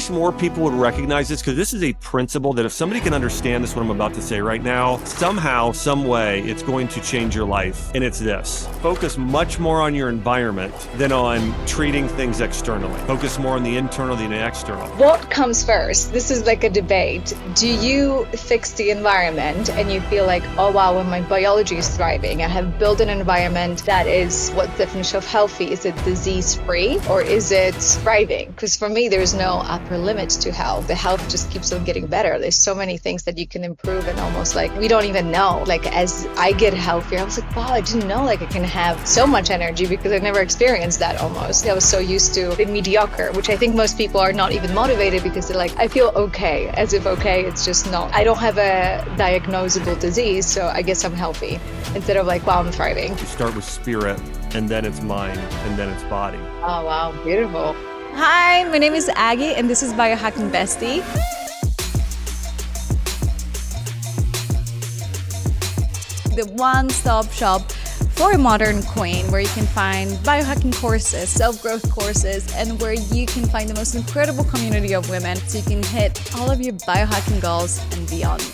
wish more people would recognize this, because this is a principle that if somebody can understand this, what I'm about to say right now, somehow, some way, it's going to change your life. And it's this: focus much more on your environment than on treating things externally. Focus more on the internal than the external. What comes first? This is like a debate. Do you fix the environment and you feel like, oh wow, when my biology is thriving, I have built an environment that is, what definition of healthy? Is it disease-free or is it thriving? Because for me, there's no upper limit to health. The health just keeps on getting better. There's so many things that you can improve, and almost like we don't even know. Like as I get healthier, I was like, wow, I didn't know like I can have so much energy, because I've never experienced that almost. I was so used to the mediocre, which I think most people are not even motivated because they're like, I feel okay, as if okay, it's just not. I don't have a diagnosable disease, so I guess I'm healthy. Instead of like, wow, I'm thriving. You start with spirit, and then it's mind, and then it's body. Oh, wow, beautiful. Hi, my name is Aggie, and this is Biohacking Bestie. The one-stop shop for a modern queen, where you can find biohacking courses, self-growth courses, and where you can find the most incredible community of women so you can hit all of your biohacking goals and beyond.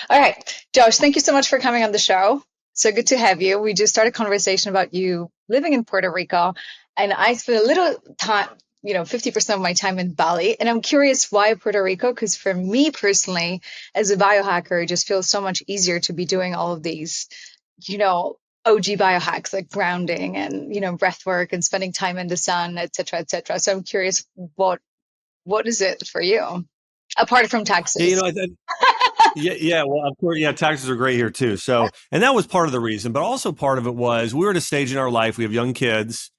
All right, Josh, thank you so much for coming on the show. So good to have you. We just started a conversation about you living in Puerto Rico, and I spent a little time, 50% of my time in Bali. And I'm curious why Puerto Rico, because for me personally, as a biohacker, it just feels so much easier to be doing all of these, OG biohacks like grounding and, breath work and spending time in the sun, et cetera, et cetera. So I'm curious, what is it for you, apart from taxes? Yeah. Well, of course, yeah, taxes are great here too. So, and that was part of the reason, but also part of it was we were at a stage in our life. We have young kids.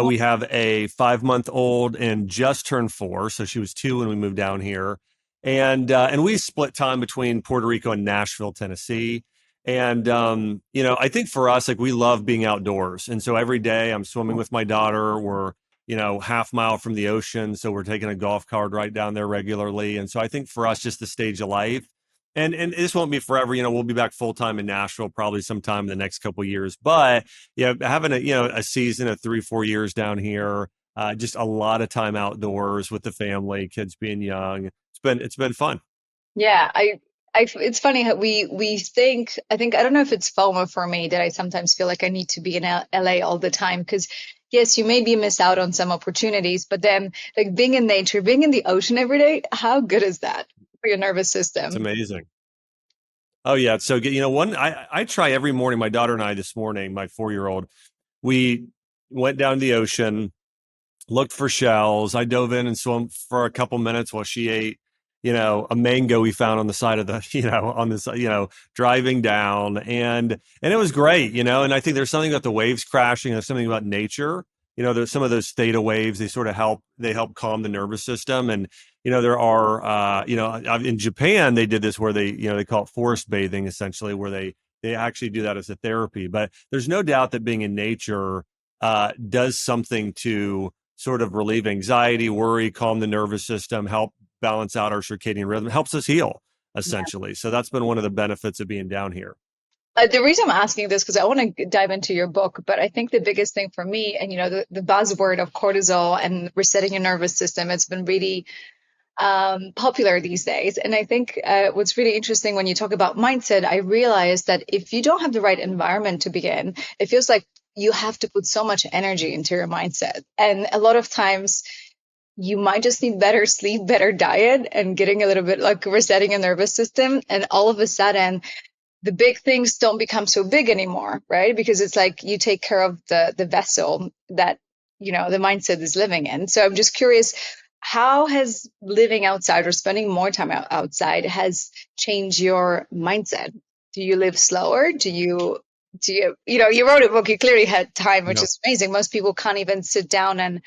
We have a 5-month-old and just turned 4. So she was 2 when we moved down here. And we split time between Puerto Rico and Nashville, Tennessee. And, I think for us, like we love being outdoors. And so every day I'm swimming with my daughter. We're, half mile from the ocean. So we're taking a golf cart right down there regularly. And so I think for us, just the stage of life. And this won't be forever. We'll be back full time in Nashville probably sometime in the next couple of years. But having a season of 3-4 years down here, just a lot of time outdoors with the family, kids being young. It's been fun. Yeah, it's funny how we think. I don't know if it's FOMO for me that I sometimes feel like I need to be in LA all the time, because yes, you maybe miss out on some opportunities, but then like being in nature, being in the ocean every day, how good is that for your nervous system? It's amazing. Oh yeah, it's so good. I try every morning. My daughter and I this morning, my 4-year-old, we went down to the ocean, looked for shells. I dove in and swam for a couple minutes while she ate, a mango we found on the side of the, driving down, and it was great, and I think there's something about the waves crashing. There's something about nature. There's some of those theta waves. They sort of help calm the nervous system. And, there are, in Japan, they did this where they call it forest bathing, essentially, where they actually do that as a therapy. But there's no doubt that being in nature does something to sort of relieve anxiety, worry, calm the nervous system, help balance out our circadian rhythm, helps us heal, essentially. Yeah. So that's been one of the benefits of being down here. The reason I'm asking this, because I want to dive into your book, but I think the biggest thing for me, and the buzzword of cortisol and resetting your nervous system, it's been really popular these days. And I think what's really interesting when you talk about mindset, I realized that if you don't have the right environment to begin, it feels like you have to put so much energy into your mindset. And a lot of times you might just need better sleep, better diet, and getting a little bit like resetting your nervous system. And all of a sudden, the big things don't become so big anymore, right? Because it's like you take care of the vessel that, the mindset is living in. So I'm just curious, how has living outside or spending more time outside has changed your mindset? Do you live slower? Do you, you wrote a book, you clearly had time, which is amazing. Most people can't even sit down and,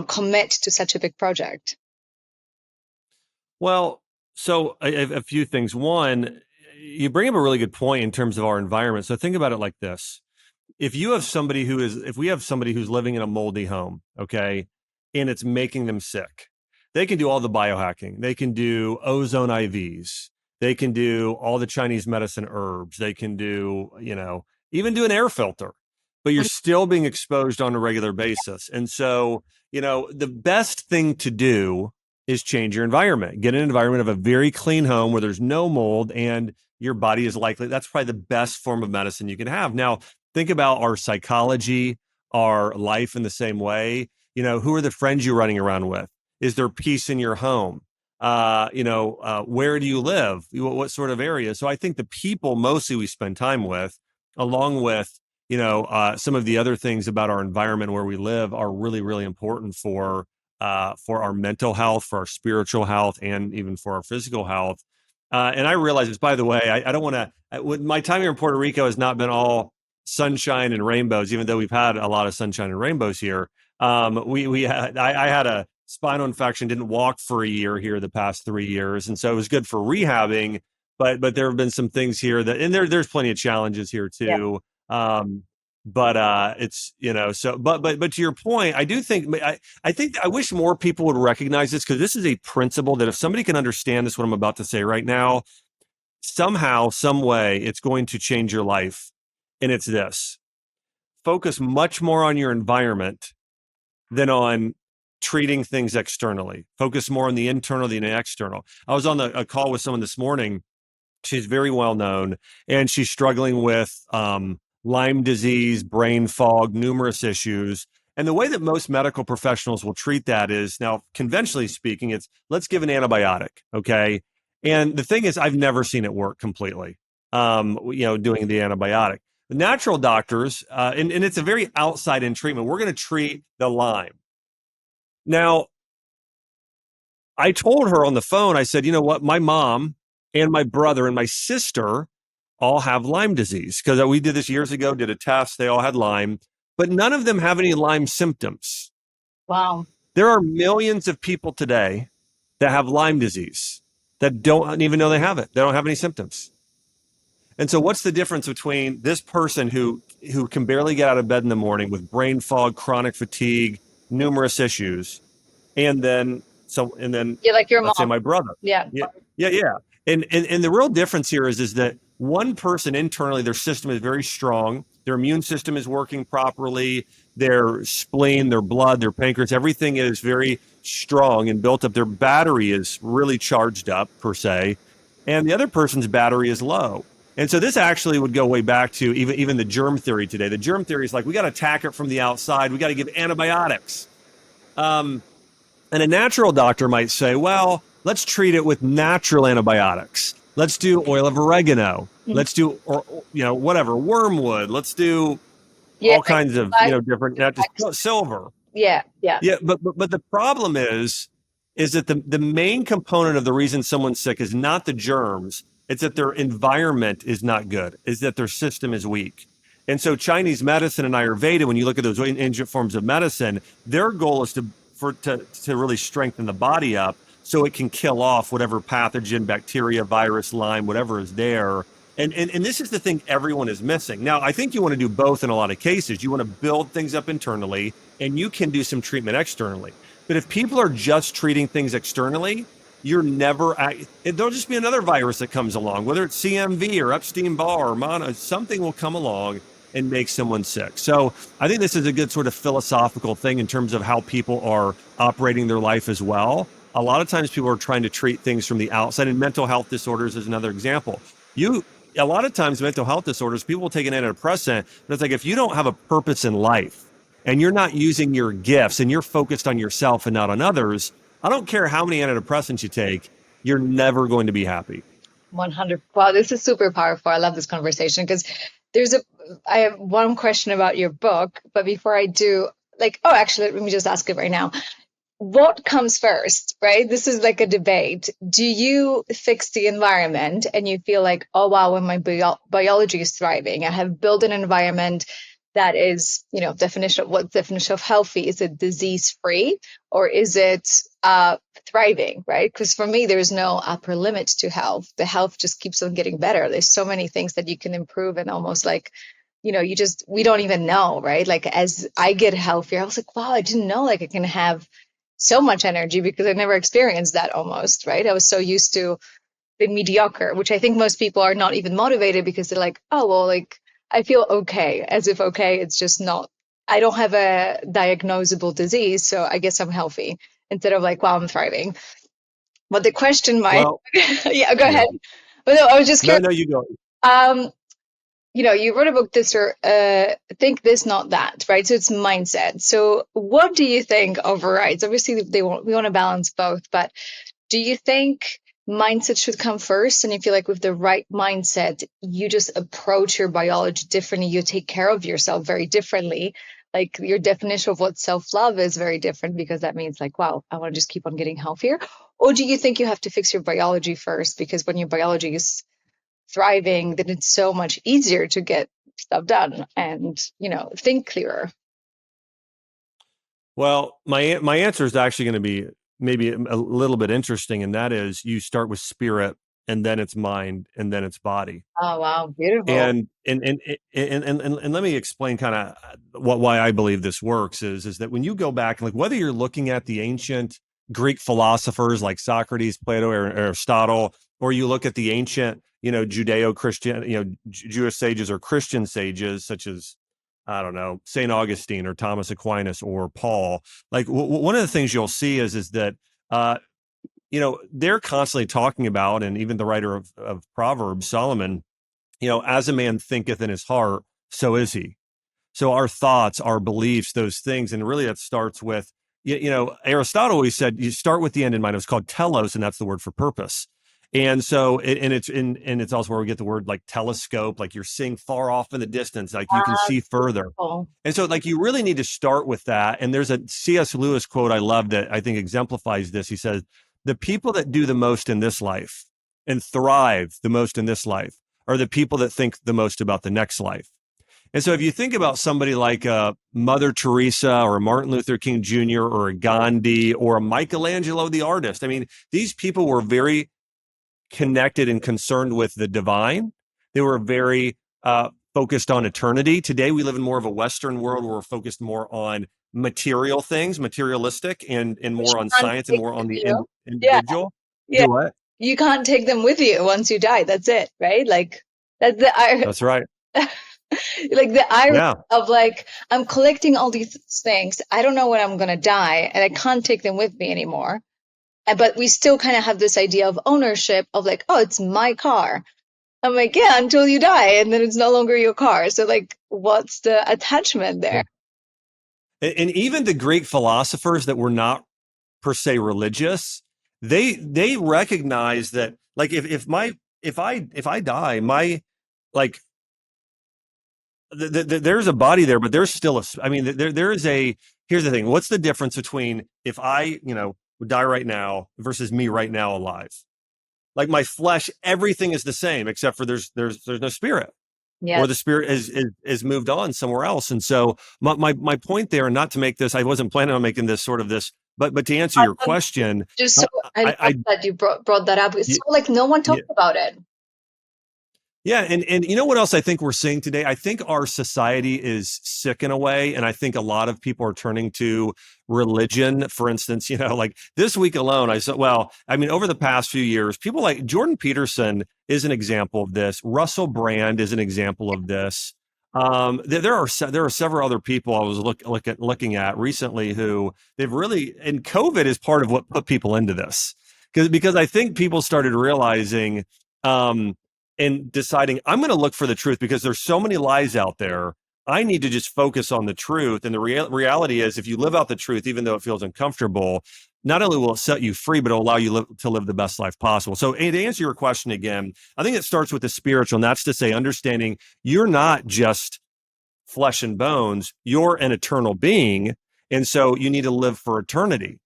commit to such a big project. Well, so a few things. One, you bring up a really good point in terms of our environment. So think about it like this. If we have somebody who's living in a moldy home, okay, and it's making them sick, they can do all the biohacking. They can do ozone IVs. They can do all the Chinese medicine herbs. They can do, even do an air filter, but you're still being exposed on a regular basis. And so, the best thing to do is change your environment. Get an environment of a very clean home where there's no mold and your body is likely, that's probably the best form of medicine you can have. Now, think about our psychology, our life in the same way. Who are the friends you're running around with? Is there peace in your home? Where do you live? What sort of area? So I think the people mostly we spend time with, along with, some of the other things about our environment where we live are really, really important for our mental health, for our spiritual health, and even for our physical health. And I realize this, by the way, I don't want to, my time here in Puerto Rico has not been all sunshine and rainbows, even though we've had a lot of sunshine and rainbows here. I had a spinal infection, didn't walk for a year here the past 3 years. And so it was good for rehabbing, but there have been some things here and there's plenty of challenges here Yeah. too. But it's, but to your point, I do think, I think I wish more people would recognize this, because this is a principle that if somebody can understand this, what I'm about to say right now, somehow, some way, it's going to change your life. And it's this: focus much more on your environment than on treating things externally. Focus more on the internal than the external. I was on a call with someone this morning. She's very well known, and she's struggling with Lyme disease, brain fog, numerous issues. And the way that most medical professionals will treat that is, now, conventionally speaking, it's let's give an antibiotic, okay? And the thing is, I've never seen it work completely, doing the antibiotic. The natural doctors, and it's a very outside-in treatment. We're going to treat the Lyme. Now, I told her on the phone, I said, you know what, my mom and my brother and my sister all have Lyme disease, because we did this years ago, did a test. They all had Lyme, but none of them have any Lyme symptoms. Wow. There are millions of people today that have Lyme disease that don't even know they have it. They don't have any symptoms. And so what's the difference between this person who can barely get out of bed in the morning with brain fog, chronic fatigue, numerous issues, and then Yeah, like your let's say mom. my brother. Yeah. Yeah. And the real difference here is that one person internally, their system is very strong. Their immune system is working properly. Their spleen, their blood, their pancreas, everything is very strong and built up. Their battery is really charged up, per se. And the other person's battery is low. And so this actually would go way back to even the germ theory today. The germ theory is like, we got to attack it from the outside. We got to give antibiotics. And a natural doctor might say, well, let's treat it with natural antibiotics. Let's do oil of oregano. Let's do, whatever, wormwood. Let's do all kinds of, different, not just silver. Yeah. Yeah, but the problem is that the main component of the reason someone's sick is not the germs. It's that their environment is not good, is that their system is weak. And so Chinese medicine and Ayurveda, when you look at those ancient forms of medicine, their goal is to really strengthen the body up so it can kill off whatever pathogen, bacteria, virus, Lyme, whatever is there. And this is the thing everyone is missing. Now, I think you want to do both in a lot of cases. You want to build things up internally, and you can do some treatment externally. But if people are just treating things externally, there'll just be another virus that comes along, whether it's CMV or Epstein-Barr or mono, something will come along and make someone sick. So I think this is a good sort of philosophical thing in terms of how people are operating their life as well. A lot of times people are trying to treat things from the outside, and mental health disorders is another example. A lot of times mental health disorders, people will take an antidepressant, but it's like, if you don't have a purpose in life and you're not using your gifts and you're focused on yourself and not on others, I don't care how many antidepressants you take, you're never going to be happy. 100. Wow, this is super powerful. I love this conversation, because I have one question about your book, but before I do, actually, let me just ask it right now. What comes first, right? This is like a debate. Do you fix the environment and you feel like, oh, wow, when my biology is thriving, I have built an environment that is, what definition of healthy? Is it disease-free, or is it thriving, right? Because for me, there's no upper limit to health. The health just keeps on getting better. There's so many things that you can improve, and almost like, we don't even know, right? Like, as I get healthier, I was like, wow, I didn't know like I can have so much energy, because I never experienced that almost, right? I was so used to the mediocre, which I think most people are not even motivated, because they're like, oh, well, like, I feel okay, as if okay, it's just not, I don't have a diagnosable disease, so I guess I'm healthy, instead of like, wow, I'm thriving. But the question might, Well, yeah, go yeah. ahead. But no, I was just No, curious. no, you go. Um, you wrote a book this or think this, not that, right? So it's mindset. So what do you think overrides? Obviously, we want to balance both, but do you think mindset should come first? And you feel like with the right mindset, you just approach your biology differently, you take care of yourself very differently. Like your definition of what self-love is very different because that means like, wow, I want to just keep on getting healthier. Or do you think you have to fix your biology first? Because when your biology is thriving, then it's so much easier to get stuff done and, think clearer. Well, my answer is actually going to be maybe a little bit interesting, and that is you start with spirit, and then it's mind, and then it's body. Oh, wow. Beautiful. And let me explain kind of why I believe this works is that when you go back, like whether you're looking at the ancient Greek philosophers like Socrates, Plato, or Aristotle, or you look at the ancient, Judeo-Christian, Jewish sages or Christian sages such as I don't know, St. Augustine or Thomas Aquinas or Paul, like one of the things you'll see is that uh, they're constantly talking about, and even the writer of Proverbs, Solomon, as a man thinketh in his heart, so is he. So our thoughts, our beliefs, those things, and really that starts with, Aristotle always said you start with the end in mind. It was called telos, and that's the word for purpose. And so, and it's also where we get the word like telescope, like you're seeing far off in the distance, like you can see further. Oh, And so, like, you really need to start with that. And there's a C.S. Lewis quote I love that I think exemplifies this. He says, the people that do the most in this life and thrive the most in this life are the people that think the most about the next life. And so if you think about somebody like Mother Teresa or a Martin Luther King Jr. or a Gandhi or a Michelangelo, the artist, I mean, these people were very connected and concerned with the divine. They were very focused on eternity. Today, we live in more of a Western world where we're focused more on material things, materialistic, and but you more on can't science and take more them on with the you. Yeah, individual. yeah. Do what? You can't take them with you once you die. That's it, right? Like that's That's right. like the irony Yeah. of like I'm collecting all these things. I don't know when I'm gonna die, and I can't take them with me anymore. But we still kind of have this idea of ownership of like, oh, it's my car. I'm like, yeah, until you die, and then it's no longer your car. So like, what's the attachment Yeah. there? And even the Greek philosophers that were not per se religious, they recognize that like if I die, my like there's a body there, but there's still I mean, there is a, here's the thing. What's the difference between if I, would die right now versus me right now alive? Like my flesh, everything is the same, except for there's no spirit Yeah. or the spirit is moved on somewhere else. And so my point there, and not to make this, I wasn't planning on making this sort of this, but to answer your question, Just I, so I love I, that you brought that up. It's I so like no one talks about it. Yeah, and you know what else I think we're seeing today? I think our society is sick in a way, and I think a lot of people are turning to religion. For instance, like this week alone, I saw. Well, I mean, over the past few years, people like Jordan Peterson is an example of this. Russell Brand is an example of this. There are several other people I was looking at recently who they've really, and COVID is part of what put people into this because I think people started realizing. And deciding I'm going to look for the truth because there's so many lies out there. I need to just focus on the truth. And the reality is, if you live out the truth, even though it feels uncomfortable, not only will it set you free, but it'll allow you to live the best life possible. So, to answer your question again, I think it starts with the spiritual, and that's to say, understanding you're not just flesh and bones, you're an eternal being. And so you need to live for eternity.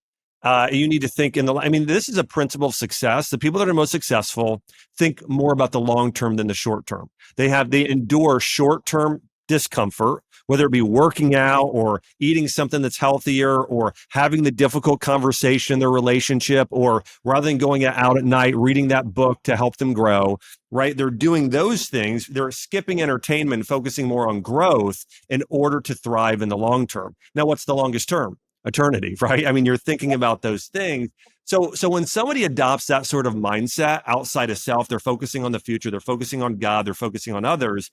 You need to think I mean, this is a principle of success. The people that are most successful think more about the long term than the short term. They endure short term discomfort, whether it be working out or eating something that's healthier or having the difficult conversation in their relationship, or rather than going out at night, reading that book to help them grow, right? They're doing those things. They're skipping entertainment, focusing more on growth in order to thrive in the long term. Now, what's the longest term? Eternity, right? I mean, you're thinking about those things. So when somebody adopts that sort of mindset outside of self, they're focusing on the future, they're focusing on God, they're focusing on others.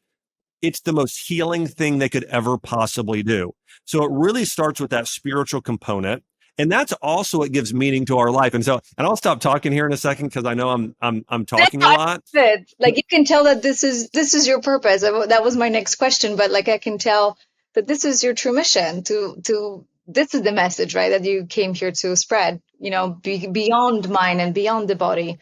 It's the most healing thing they could ever possibly do. So it really starts with that spiritual component. And that's also what gives meaning to our life. And so, and I'll stop talking here in a second because I know I'm That's talking a how I lot. love it. Like you can tell that this is your purpose. That was my next question, but like I can tell that this is your true mission to this is the message, right? That you came here to spread, beyond mind and beyond the body.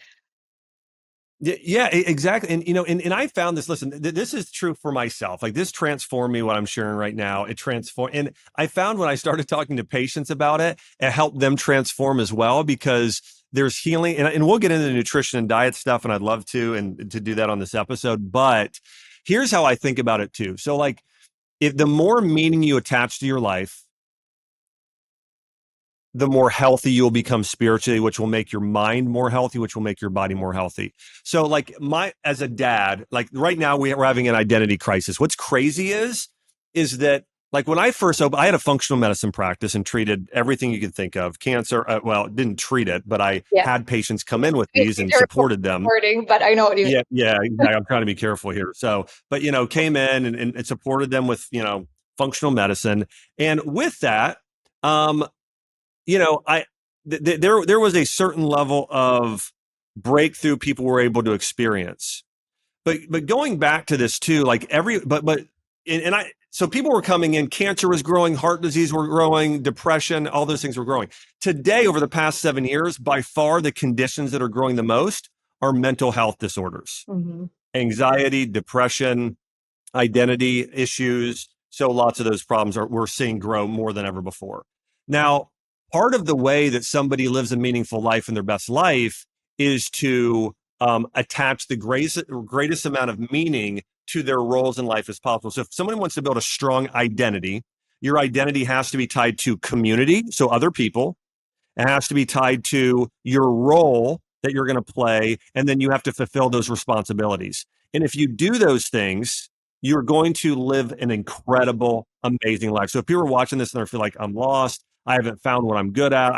Yeah, exactly. And and I found this. Listen, this is true for myself. Like this transformed me. What I'm sharing right now, it transformed. And I found when I started talking to patients about it, it helped them transform as well because there's healing. And we'll get into the nutrition and diet stuff, and I'd love to do that on this episode. But here's how I think about it too. So like, if the more meaning you attach to your life, the more healthy you'll become spiritually, which will make your mind more healthy, which will make your body more healthy. So like as a dad, like right now we're having an identity crisis. What's crazy is that like when I first opened, I had a functional medicine practice and treated everything you could think of, cancer. Well, didn't treat it, but I Yeah. had patients come in with these Be and careful supported them. wording, but I know what you mean. Yeah, exactly. I'm trying to be careful here. So, but came in and supported them with, functional medicine. And with that, um, I there was a certain level of breakthrough people were able to experience. But going back to this too, like and I so people were coming in, cancer was growing, heart disease were growing, depression, all those things were growing. Today, over the past 7 years, by far the conditions that are growing the most are mental health disorders, Mhm. anxiety, depression, identity issues. So lots of those problems we're seeing grow more than ever before. Now, part of the way that somebody lives a meaningful life and their best life is to attach the greatest amount of meaning to their roles in life as possible. So if someone wants to build a strong identity, your identity has to be tied to community, so other people. It has to be tied to your role that you're going to play, and then you have to fulfill those responsibilities. And if you do those things, you're going to live an incredible, amazing life. So if people are watching this and they feel like I'm lost, I haven't found what I'm good at,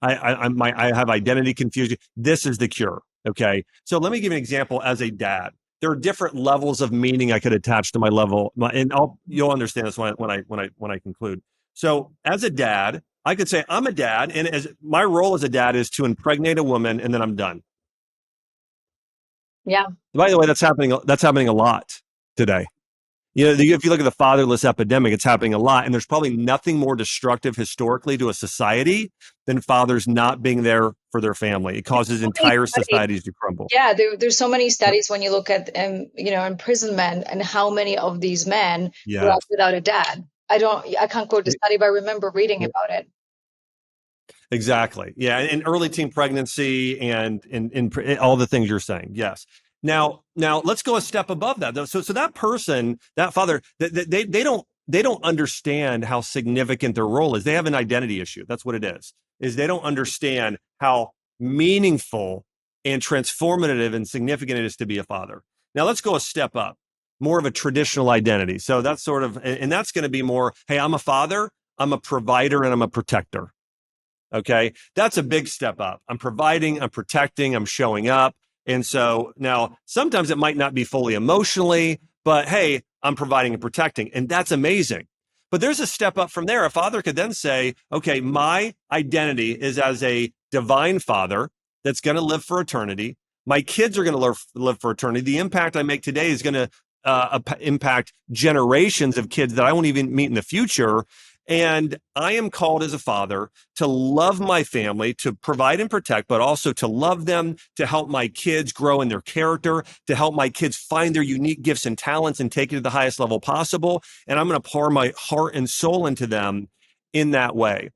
I have identity confusion. This is the cure. Okay. So let me give you an example as a dad. There are different levels of meaning I could attach to and you'll understand this when I conclude. So as a dad, I could say I'm a dad, and as my role as a dad is to impregnate a woman, and then I'm done. Yeah. By the way, that's happening. That's happening a lot today. If you look at the fatherless epidemic, it's happening a lot, and there's probably nothing more destructive historically to a society than fathers not being there for their family. It causes So many entire studies. societies to crumble. Yeah, there's so many studies when you look at imprisonment and how many of these men grew Yeah. up without a dad. I can't quote the study, but I remember reading about it. Exactly. Yeah, and early teen pregnancy and in all the things you're saying. Yes. Now let's go a step above that though. So that person, that father, they don't understand how significant their role is. They have an identity issue. That's what it is. Is they don't understand how meaningful and transformative and significant it is to be a father. Now let's go a step up. More of a traditional identity. So that's sort of, and that's going to be more, hey, I'm a father, I'm a provider, and I'm a protector. Okay. That's a big step up. I'm providing, I'm protecting, I'm showing up. And so now sometimes it might not be fully emotionally, but hey, I'm providing and protecting. And that's amazing. But there's a step up from there. A father could then say, okay, my identity is as a divine father that's going to live for eternity. My kids are going to live for eternity. The impact I make today is going to impact generations of kids that I won't even meet in the future. And I am called as a father to love my family, to provide and protect, but also to love them, to help my kids grow in their character, to help my kids find their unique gifts and talents and take it to the highest level possible. And I'm going to pour my heart and soul into them in that way.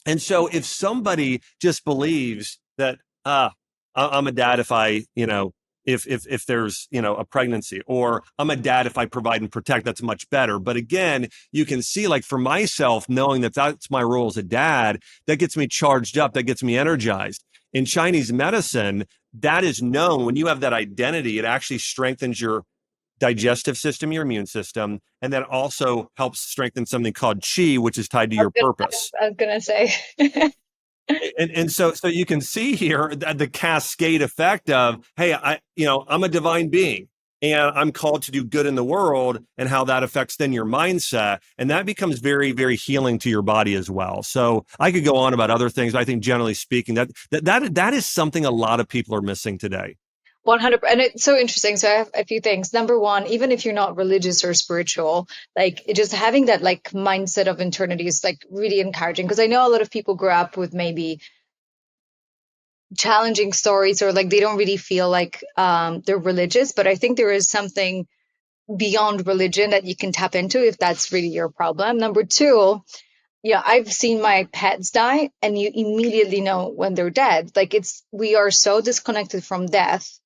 And so if somebody just believes that, I'm a dad if if there's, a pregnancy, or I'm a dad if I provide and protect, that's much better. But again, you can see, like for myself, knowing that that's my role as a dad, that gets me charged up, that gets me energized. In Chinese medicine, that is known when you have that identity, it actually strengthens your digestive system, your immune system, and that also helps strengthen something called qi, which is tied to your purpose. I was gonna say. And so you can see here the cascade effect of, hey, I'm a divine being. and I'm called to do good in the world, and how that affects then your mindset. And that becomes very, very healing to your body as well. So I could go on about other things, but I think generally speaking, that is something a lot of people are missing today. 100%. And it's so interesting. So I have a few things. Number one, even if you're not religious or spiritual, like just having that like mindset of eternity is like really encouraging. Because I know a lot of people grow up with maybe challenging stories, or like they don't really feel like they're religious. But I think there is something beyond religion that you can tap into if that's really your problem. Number two, yeah, I've seen my pets die, and you immediately know when they're dead. Like we are so disconnected from death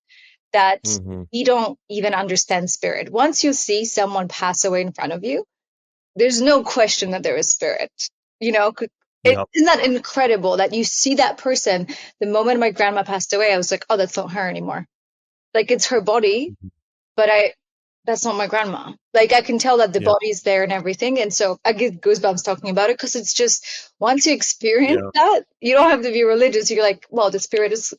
that Mm-hmm. we don't even understand spirit. Once you see someone pass away in front of you, there's no question that there is spirit. You know, Yep. isn't that incredible that you see that person? The moment my grandma passed away, I was like, oh, that's not her anymore. Like it's her body, but that's not my grandma. Like I can tell that the Yeah. body's there and everything. And so I get goosebumps talking about it, because it's just, once you experience Yeah. that, you don't have to be religious. You're like, well, the spirit is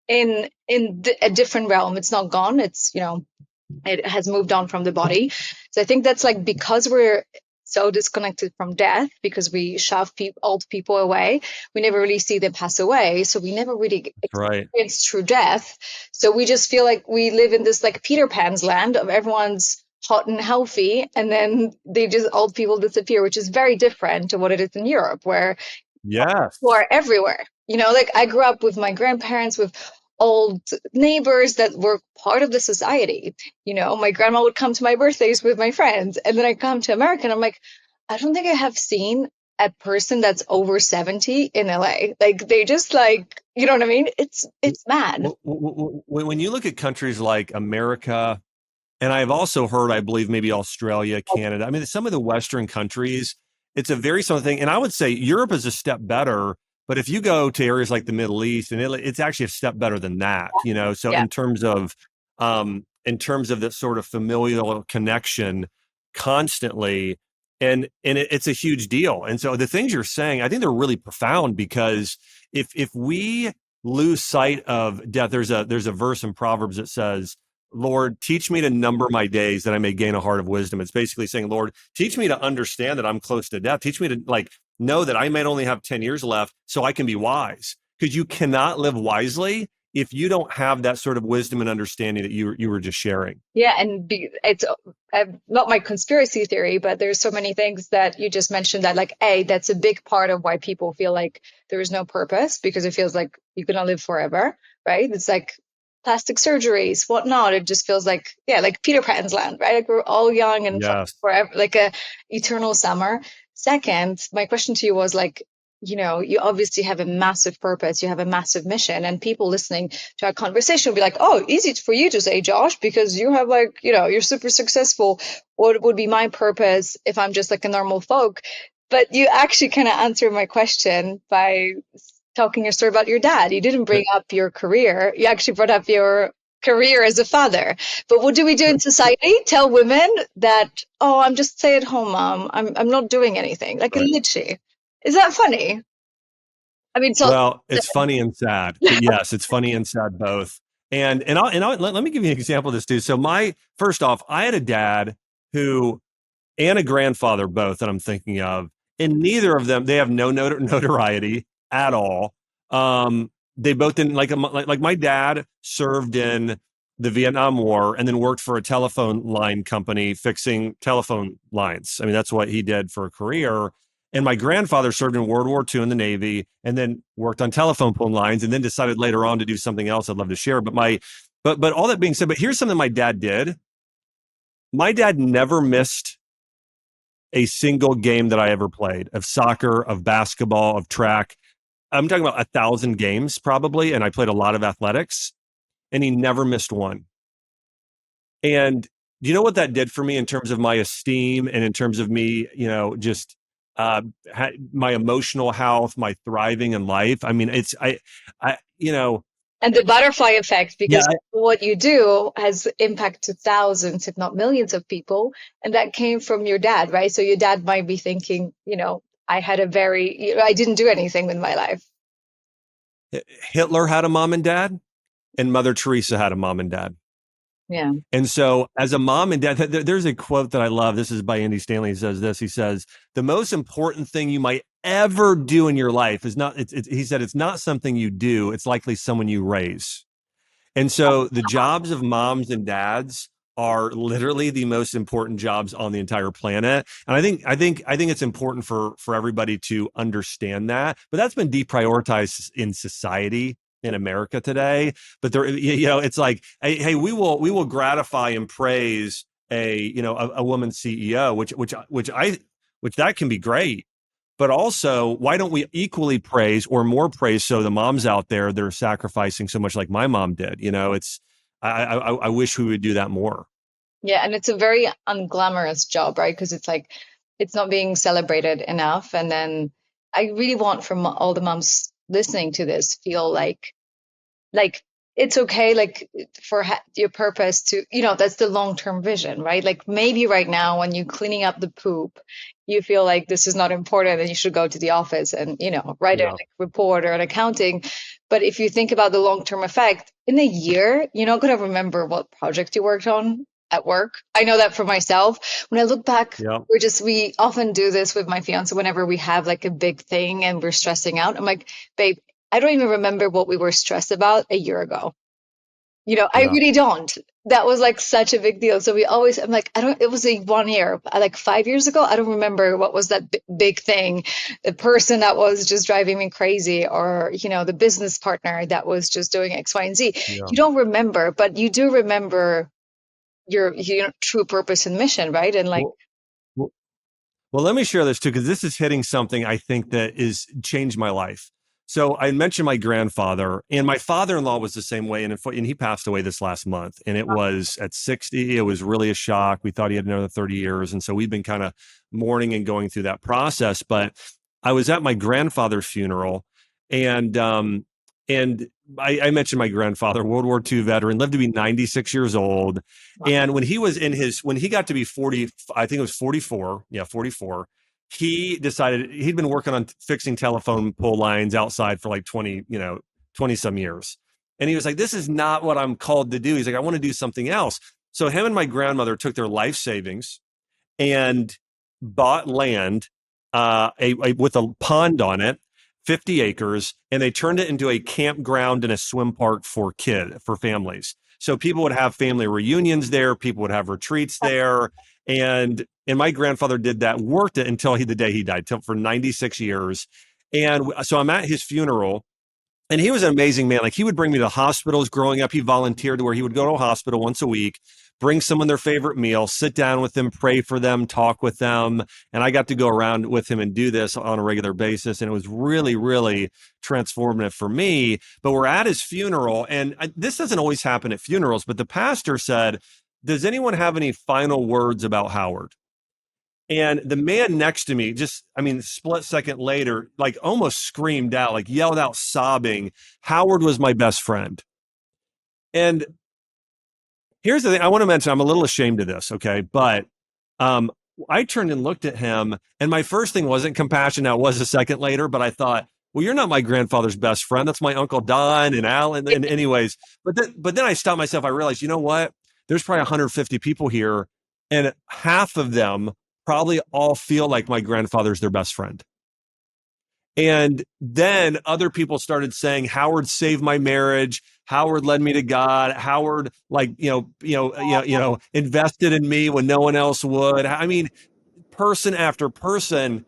in a different realm. It's not gone. It's, it has moved on from the body. So I think that's like, because we're so disconnected from death, because we shove old people away, we never really see them pass away. So we never really That's right. experience true death. So we just feel like we live in this like Peter Pan's land of everyone's hot and healthy, and then old people disappear, which is very different to what it is in Europe, where who Yes. are everywhere. Like I grew up with my grandparents, with old neighbors that were part of the society. My grandma would come to my birthdays with my friends, and then I come to America and I'm like, I don't think I have seen a person that's over 70 in LA. Like they just like, you know what I mean? It's mad. When you look at countries like America, and I've also heard, I believe, maybe Australia, Canada. I mean, some of the Western countries, it's a very similar thing. And I would say Europe is a step better. But if you go to areas like the Middle East, and it's actually a step better than that, So Yeah. in terms of that sort of familial connection, constantly, and it's a huge deal. And so the things you're saying, I think they're really profound, because if we lose sight of death, there's a verse in Proverbs that says, Lord, teach me to number my days that I may gain a heart of wisdom. It's basically saying, Lord, teach me to understand that I'm close to death. Teach me to know that I might only have 10 years left, so I can be wise. Because you cannot live wisely if you don't have that sort of wisdom and understanding that you were just sharing. Yeah, and it's not my conspiracy theory, but there's so many things that you just mentioned that, like, that's a big part of why people feel like there is no purpose, because it feels like you're gonna live forever, right? It's like plastic surgeries, whatnot. It just feels like, yeah, like Peter Pan's land, right? Like we're all young and Yes. forever, like a eternal summer. Second, my question to you was like, you obviously have a massive purpose, you have a massive mission, and people listening to our conversation will be like, oh, easy for you to say, Josh, because you have like, you're super successful. What would be my purpose if I'm just like a normal folk? But you actually kind of answered my question by talking your story about your dad. You didn't bring up your career. You actually brought up your career as a father. But what do we do in society? Tell women that, oh, I'm just stay-at-home mom. I'm not doing anything. Like Right. literally. Is that funny? I mean, so Well, it's funny and sad. Yes, it's funny and sad both. Let me give you an example of this too. So first off, I had a dad who and a grandfather both that I'm thinking of, and neither of them, they have no notoriety at all. They both didn't like my dad served in the Vietnam War and then worked for a telephone line company fixing telephone lines. I mean, that's what he did for a career. And my grandfather served in World War II in the Navy and then worked on telephone phone lines and then decided later on to do something else I'd love to share. But all that being said, but here's something my dad did. My dad never missed a single game that I ever played of soccer, of basketball, of track. I'm talking about 1,000 games probably. And I played a lot of athletics, and he never missed one. And do you know what that did for me in terms of my esteem and in terms of me, just my emotional health, my thriving in life? I mean, and the butterfly effect, yeah, because what you do has impacted thousands, if not millions of people. And that came from your dad, right? So your dad might be thinking, I didn't do anything with my life. Hitler had a mom and dad, and Mother Teresa had a mom and dad. Yeah. And so as a mom and dad, there's a quote that I love. This is by Andy Stanley. He says this. He says, the most important thing you might ever do in your life is not, he said, it's not something you do. It's likely someone you raise. And so the jobs of moms and dads are literally the most important jobs on the entire planet. And I think it's important for everybody to understand that. But that's been deprioritized in society in America today. But there, it's like, hey, we will gratify and praise a woman CEO, which that can be great. But also, why don't we equally praise or more praise so the moms out there that are sacrificing so much like my mom did? It's I wish we would do that more. Yeah, and it's a very unglamorous job, right? Because it's like it's not being celebrated enough. And then I really want from all the moms listening to this feel like it's okay, like for your purpose to, that's the long-term vision, right? Like maybe right now when you're cleaning up the poop, you feel like this is not important and you should go to the office and, write a Yeah, like, report or an accounting. But if you think about the long-term effect, in a year, you're not going to remember what project you worked on at work. I know that for myself. When I look back, yeah, we often do this with my fiance whenever we have like a big thing and we're stressing out. I'm like, babe, I don't even remember what we were stressed about a year ago. I yeah, really don't. That was like such a big deal. So I'm like, I don't, it was a 1 year, like 5 years ago. I don't remember what was that big thing, the person that was just driving me crazy, or, the business partner that was just doing X, Y, and Z. yeah. You don't remember, but you do remember your, true purpose and mission, right? And like, Well, well, Well, let me share this too, because this is hitting something I think that is changed my life. So I mentioned my grandfather, and my father-in-law was the same way, and he passed away this last month, and it was at 60. It was really a shock. We thought he had another 30 years, and so we've been kind of mourning and going through that process. But I was at my grandfather's funeral, and and I mentioned my grandfather, World War II veteran, lived to be 96 years old. wow. And when he got to be 40, I think it was 44. Yeah, 44. He decided he'd been working on fixing telephone pole lines outside for like 20 some years. And he was like, this is not what I'm called to do. He's like, I want to do something else. So him and my grandmother took their life savings and bought land with a pond on it, 50 acres, and they turned it into a campground and a swim park for families. So people would have family reunions there, people would have retreats there, and my grandfather did that, worked it until the day he died, till for 96 years. And so I'm at his funeral, and he was an amazing man. Like, he would bring me to hospitals growing up. He volunteered to where he would go to a hospital once a week, bring someone their favorite meal, sit down with them, pray for them, talk with them. And I got to go around with him and do this on a regular basis. And it was really, really transformative for me. But we're at his funeral, and this doesn't always happen at funerals, but the pastor said, does anyone have any final words about Howard? And the man next to me, split second later, like almost screamed out, like yelled out, sobbing, Howard was my best friend. And here's the thing I want to mention. I'm a little ashamed of this, okay? But um, I turned and looked at him, and my first thing wasn't compassion. Now, it was a second later, but I thought, well, you're not my grandfather's best friend. That's my Uncle Don and Alan. And anyways, but then I stopped myself. I realized, you know what? There's probably 150 people here, and half of them probably all feel like my grandfather's their best friend. And then other people started saying, Howard saved my marriage. Howard led me to God. Howard, invested in me when no one else would. I mean, person after person,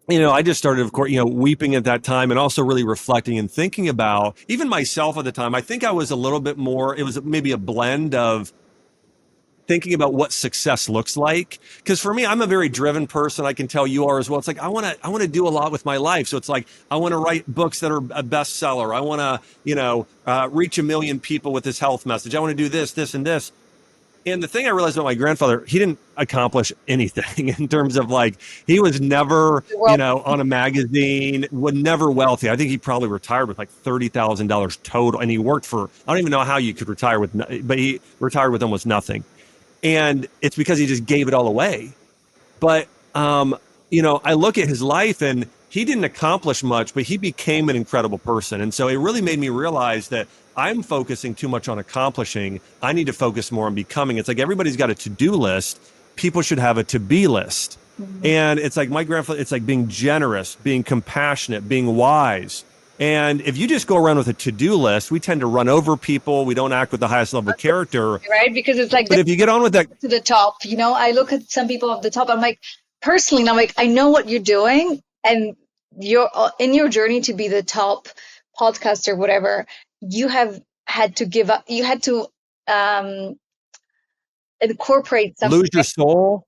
I just started, of course, weeping at that time, and also really reflecting and thinking about even myself at the time. I think I was a little bit more, it was maybe a blend of thinking about what success looks like. Because for me, I'm a very driven person. I can tell you are as well. It's like, I want to do a lot with my life. So it's like, I want to write books that are a bestseller. I want to, reach 1 million people with this health message. I want to do this, this, and this. And the thing I realized about my grandfather, he didn't accomplish anything in terms of, like, he was never, Well, on a magazine, was never wealthy. I think he probably retired with like $30,000 total. And he worked for, I don't even know how you could retire but he retired with almost nothing. And it's because he just gave it all away. But, I look at his life, and he didn't accomplish much, but he became an incredible person. And so it really made me realize that I'm focusing too much on accomplishing. I need to focus more on becoming. It's like everybody's got a to-do list. People should have a to-be list. Mhm. And it's like my grandfather, it's like being generous, being compassionate, being wise. And if you just go around with a to-do list, we tend to run over people. We don't act with the highest level of character. Right? Because it's like But if you get on with that, to the top, I look at some people at the top, I'm like, personally, and I'm like, I know what you're doing, and you're in your journey to be the top podcaster, whatever, you have had to give up, you had to um incorporate something. lose your soul.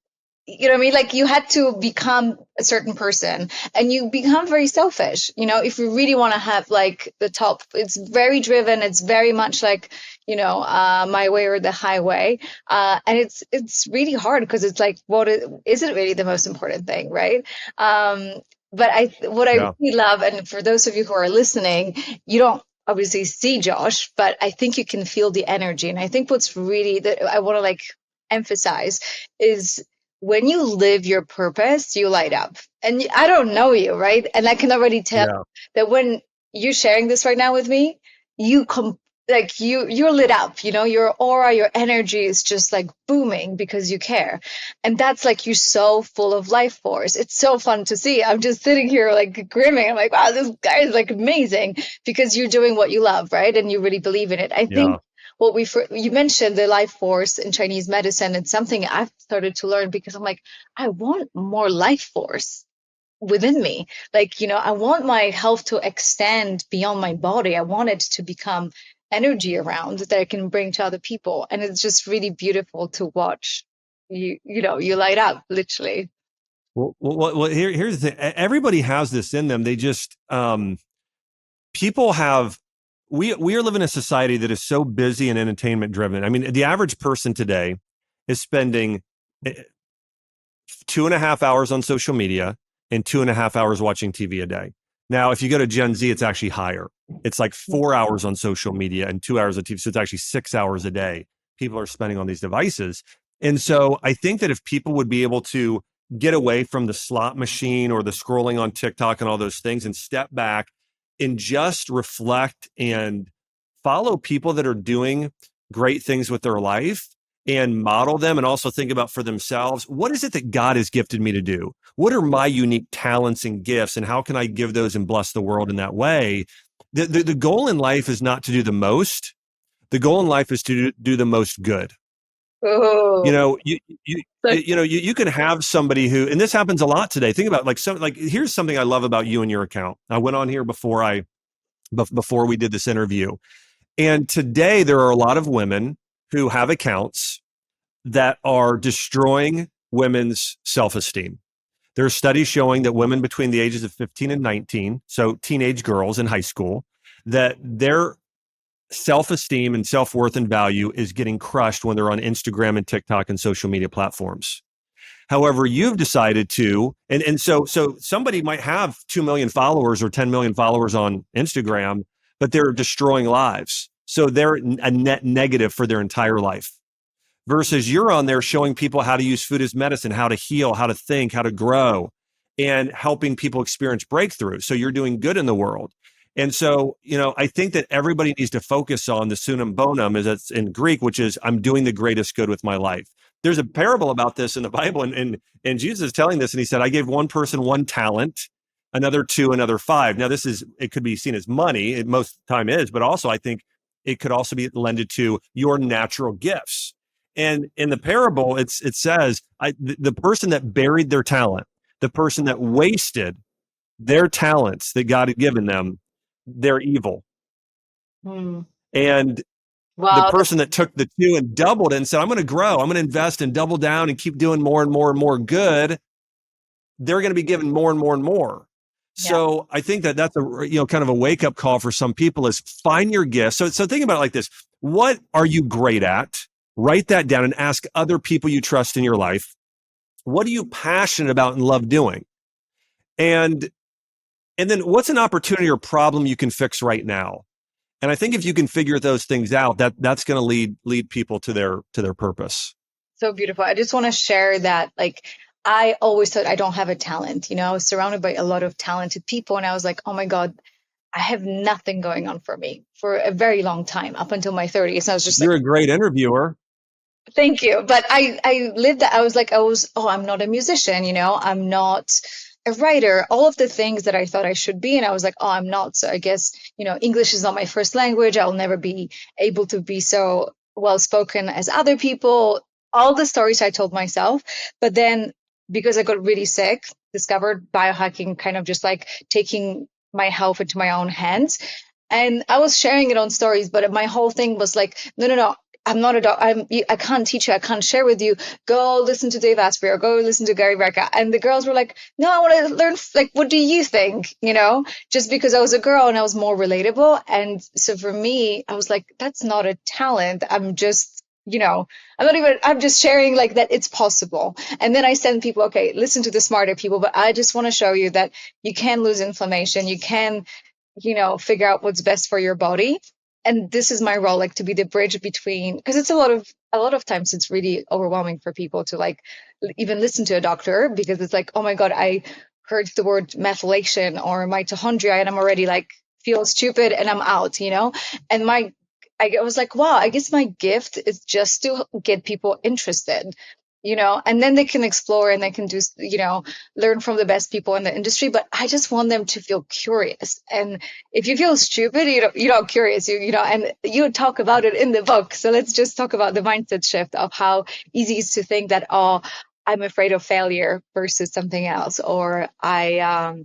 You know what I mean? Like you had to become a certain person, and you become very selfish. If you really want to have like the top, it's very driven. It's very much like, my way or the highway. And it's really hard because it's like, is it really the most important thing, right? But what I Yeah. really love, and for those of you who are listening, you don't obviously see Josh, but I think you can feel the energy. And I think what's really that I want to like emphasize is when you live your purpose, you light up. And I don't know you, right? And I can already tell Yeah. that when you're sharing this right now with me, you're lit up, your aura, your energy is just like booming because you care. And that's like you're so full of life force. It's so fun to see. I'm just sitting here like grimming. I'm like, wow, this guy is like amazing because you're doing what you love, right? And you really believe in it. I Yeah. think you mentioned the life force in Chinese medicine. It's something I've started to learn because I'm like, I want more life force within me. Like, I want my health to extend beyond my body. I want it to become energy around that I can bring to other people. And it's just really beautiful to watch you light up, literally. Well, here's the thing. Everybody has this in them. They just, people have, we are living in a society that is so busy and entertainment driven. I mean, the average person today is spending 2.5 hours on social media and 2.5 hours watching TV a day. Now, if you go to Gen Z, it's actually higher. It's like 4 hours on social media and 2 hours of TV. So it's actually 6 hours a day people are spending on these devices. And so I think that if people would be able to get away from the slot machine or the scrolling on TikTok and all those things and step back and just reflect and follow people that are doing great things with their life and model them, and also think about for themselves, what is it that God has gifted me to do? What are my unique talents and gifts, and how can I give those and bless the world in that way? The goal in life is not to do the most. The goal in life is to do the most good. Oh, You know, you can have somebody who, and this happens a lot today. Think about here's something I love about you and your account. I went on here before we did this interview, and today there are a lot of women who have accounts that are destroying women's self-esteem. There are studies showing that women between the ages of 15 and 19, so teenage girls in high school, that their self-esteem and self-worth and value is getting crushed when they're on Instagram and TikTok and social media platforms. However, you've decided to, so somebody might have 2 million followers or 10 million followers on Instagram, but they're destroying lives. So they're a net negative for their entire life. Versus you're on there showing people how to use food as medicine, how to heal, how to think, how to grow, and helping people experience breakthrough. So you're doing good in the world. And so, I think that everybody needs to focus on the sunum bonum, as it's in Greek, which is I'm doing the greatest good with my life. There's a parable about this in the Bible, and Jesus is telling this, and he said, I gave one person 1 talent, another 2, another 5. Now, it could be seen as money, it most of the time is, but also I think it could also be lended to your natural gifts. And in the parable, it says the person that buried their talent, the person that wasted their talents that God had given them, they're evil. hmm. And the Wow. person that took the 2 and doubled it and said, I'm going to grow, I'm going to invest and double down and keep doing more and more and more good, they're going to be given more and more and more. Yeah. So I think that's a kind of a wake up call for some people is find your gifts. So think about it like this. What are you great at? Write that down and ask other people you trust in your life. What are you passionate about and love doing? And then what's an opportunity or problem you can fix right now? And I think if you can figure those things out, that's going to lead people to their purpose. So beautiful. I just want to share that, like, I always thought I don't have a talent. I was surrounded by a lot of talented people, and I was like, oh my God, I have nothing going on for me for a very long time, up until my 30s. And I was just like, You're a great interviewer. thank you. But I lived that. I'm not a musician, I'm not a writer, all of the things that I thought I should be. And I was like, oh, I'm not. So I guess, English is not my first language. I'll never be able to be so well spoken as other people. All the stories I told myself. But then because I got really sick, discovered biohacking, kind of just like taking my health into my own hands. And I was sharing it on stories, but my whole thing was like, no, no, no. I'm not a doc. I can't teach you. I can't share with you. Go listen to Dave Asprey or go listen to Gary Vaynerchuk. And the girls were like, no, I want to learn. Like, what do you think? Just because I was a girl and I was more relatable. And so for me, I was like, that's not a talent. I'm just, I'm just sharing like that it's possible. And then I send people, okay, listen to the smarter people, but I just want to show you that you can lose inflammation. You can, figure out what's best for your body. And this is my role, like to be the bridge between, because it's a lot of times it's really overwhelming for people to like even listen to a doctor, because it's like, oh my God, I heard the word methylation or mitochondria and I'm already like feel stupid and I'm out, and I was like, wow, I guess my gift is just to get people interested, and then they can explore and they can do, learn from the best people in the industry. But I just want them to feel curious. And if you feel stupid, you're not curious, and you talk about it in the book. So let's just talk about the mindset shift of how easy it is to think that, oh, I'm afraid of failure versus something else. Or yeah,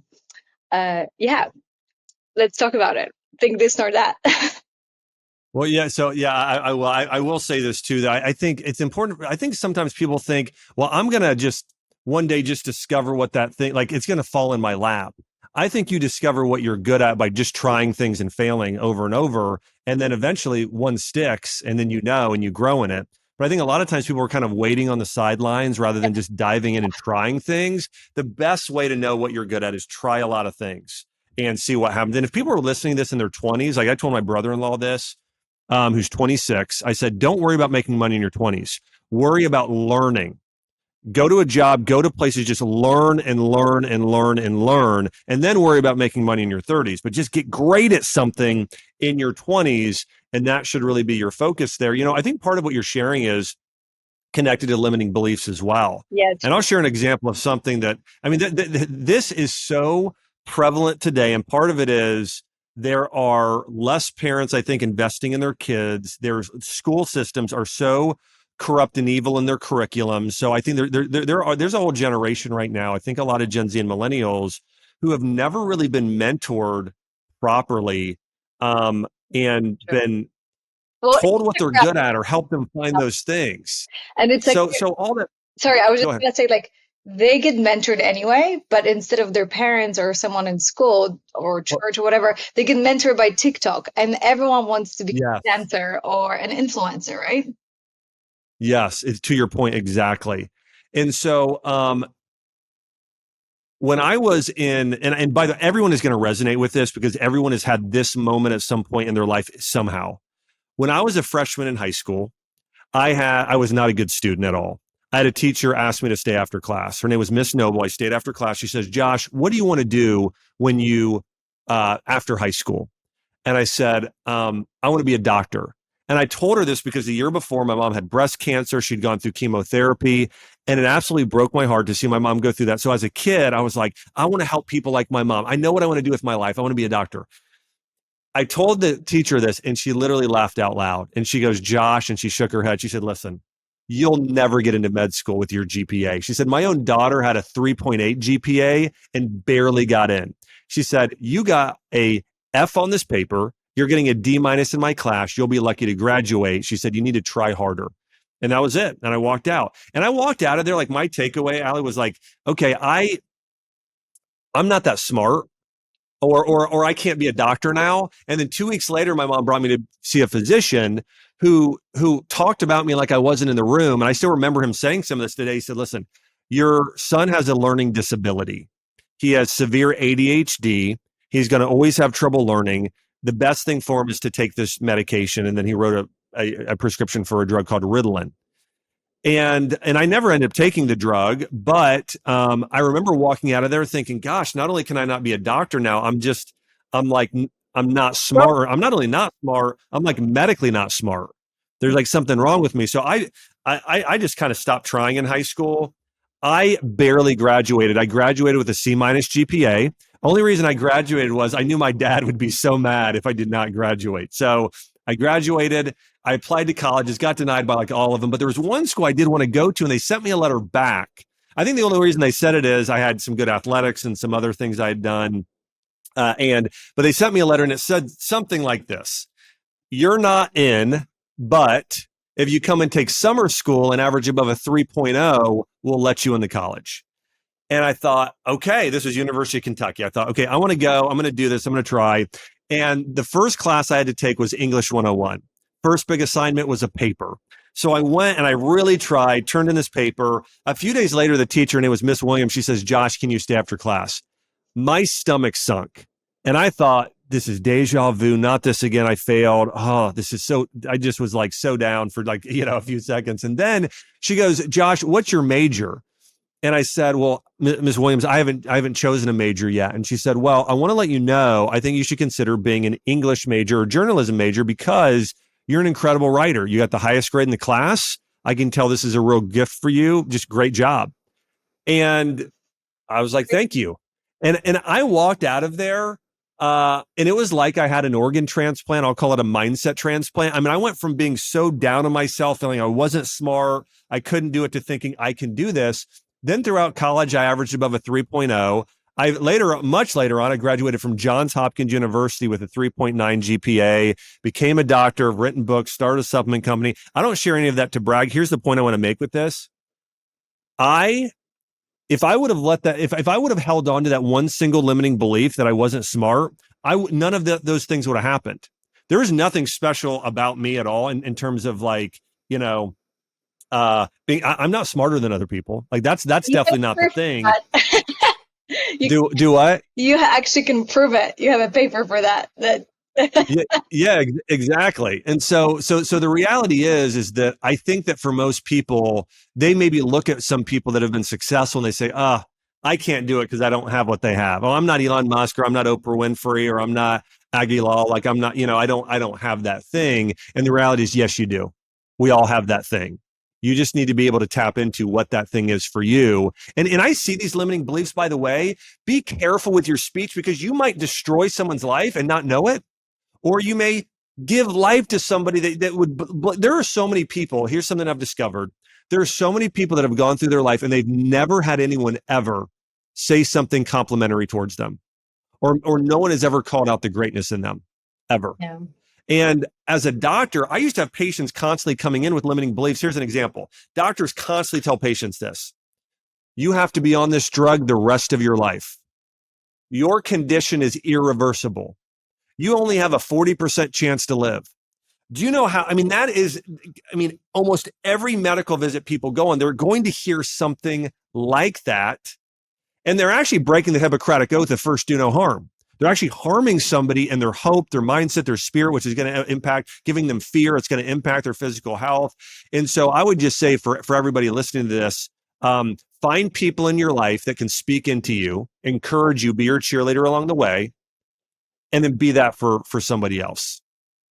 let's talk about it. Think this nor that. Well, yeah. So, yeah, I will say this too, that I think it's important. I think sometimes people think, well, I'm going to just one day just discover what that thing, like it's going to fall in my lap. I think you discover what you're good at by just trying things and failing over and over. And then eventually one sticks and then, and you grow in it. But I think a lot of times people are kind of waiting on the sidelines rather than just diving in and trying things. The best way to know what you're good at is try a lot of things and see what happens. And if people are listening to this in their 20s, like I told my brother-in-law this, who's 26, I said, don't worry about making money in your 20s. Worry about learning. Go to a job, go to places, just learn and learn and learn and learn, and then worry about making money in your 30s. But just get great at something in your 20s, and that should really be your focus there. I think part of what you're sharing is connected to limiting beliefs as well. Yeah. And I'll share an example of something that, I mean, this is so prevalent today. And part of it is there are less parents, I think, investing in their kids. Their school systems are so corrupt and evil in their curriculum. So I think there's a whole generation right now, I think a lot of Gen Z and millennials who have never really been mentored properly and been told what they're good at or help them find those things. And it's like, so all that. Sorry, I was just going to say, like, they get mentored anyway, but instead of their parents or someone in school or church or whatever, they get mentored by TikTok, and everyone wants to be a dancer or an influencer, right? Yes, it's to your point, exactly. And so when I was in, and by the everyone is going to resonate with this because everyone has had this moment at some point in their life somehow. When I was a freshman in high school, I was not a good student at all. I had a teacher ask me to stay after class. Her name was Miss Noble. I stayed after class. She says, Josh, what do you want to do when you, after high school? And I said, I want to be a doctor. And I told her this because the year before my mom had breast cancer. She'd gone through chemotherapy, and it absolutely broke my heart to see my mom go through that. So as a kid, I was like, I want to help people like my mom. I know what I want to do with my life. I want to be a doctor. I told the teacher this, and she literally laughed out loud. And she goes, Josh, and she shook her head. She said, listen, you'll never get into med school with your GPA. She said, my own daughter had a 3.8 GPA and barely got in. She said, you got a F on this paper. You're getting a D- in my class. You'll be lucky to graduate. She said, you need to try harder. And that was it. And I walked out. And I walked out of there, like my takeaway, Allie, was like, okay, I'm not that smart. Or I can't be a doctor now. And then 2 weeks later, my mom brought me to see a physician who talked about me like I wasn't in the room. And I still remember him saying some of this today. He said, listen, your son has a learning disability. He has severe ADHD. He's going to always have trouble learning. The best thing for him is to take this medication. And then he wrote a prescription for a drug called Ritalin. And I never ended up taking the drug, but I remember walking out of there thinking, gosh, not only can I not be a doctor now, I'm like, I'm not smart. I'm not only not smart, I'm like medically not smart. There's like something wrong with me. So I just kind of stopped trying in high school. I barely graduated. I graduated with a C minus GPA. Only reason I graduated was I knew my dad would be so mad if I did not graduate. So I graduated. I applied to colleges, got denied by like all of them, but there was one school I did want to go to, and they sent me a letter back. I think the only reason they said it is I had some good athletics and some other things I had done. But they sent me a letter and it said something like this: you're not in, but if you come and take summer school and average above a 3.0, we'll let you in the college. And I thought, okay, this was University of Kentucky. I thought, okay, I want to go. I'm going to do this. I'm going to try. And the first class I had to take was English 101. First big assignment was a paper. So I went and I really tried, turned in this paper. A few days later, the teacher, and it was Miss Williams, she says, Josh, can you stay after class? My stomach sunk. And I thought, this is deja vu, not this again. I failed. Oh, this is so, I just was like so down for like, a few seconds. And then she goes, Josh, what's your major? And I said, well, Ms. Williams, I haven't chosen a major yet. And she said, well, I want to let you know, I think you should consider being an English major or journalism major because you're an incredible writer. You got the highest grade in the class. I can tell this is a real gift for you. Just great job. And I was like, thank you. And I walked out of there. And it was like I had an organ transplant. I'll call it a mindset transplant. I mean, I went from being so down on myself, feeling I wasn't smart, I couldn't do it, to thinking I can do this. Then throughout college, I averaged above a 3.0. Much later on, I graduated from Johns Hopkins University with a 3.9 GPA, became a doctor, have written books, started a supplement company. I don't share any of that to brag. Here's the point I want to make with this. If I would have held on to that one single limiting belief that I wasn't smart, none of those things would have happened. There is nothing special about me at all in terms of like, I'm not smarter than other people. Like that's definitely not the thing. Do what? You actually can prove it. You have a paper for that. yeah, exactly. And so the reality is that I think that for most people, they maybe look at some people that have been successful and they say, I can't do it because I don't have what they have. Oh, I'm not Elon Musk, or I'm not Oprah Winfrey, or I'm not Aguilar. Like I'm not, I don't have that thing. And the reality is, yes, you do. We all have that thing. You just need to be able to tap into what that thing is for you. And I see these limiting beliefs, by the way. Be careful with your speech because you might destroy someone's life and not know it. Or you may give life to somebody that would, there are so many people. Here's something I've discovered. There are so many people that have gone through their life and they've never had anyone ever say something complimentary towards them. Or no one has ever called out the greatness in them, ever. Yeah. And as a doctor, I used to have patients constantly coming in with limiting beliefs. Here's an example. Doctors constantly tell patients this: you have to be on this drug the rest of your life. Your condition is irreversible. You only have a 40% chance to live. Do you know how, almost every medical visit people go on, they're going to hear something like that. And they're actually breaking the Hippocratic Oath of first do no harm. They're actually harming somebody and their hope, their mindset, their spirit, which is going to impact, giving them fear. It's going to impact their physical health. And so I would just say for everybody listening to this, find people in your life that can speak into you, encourage you, be your cheerleader along the way, and then be that for somebody else.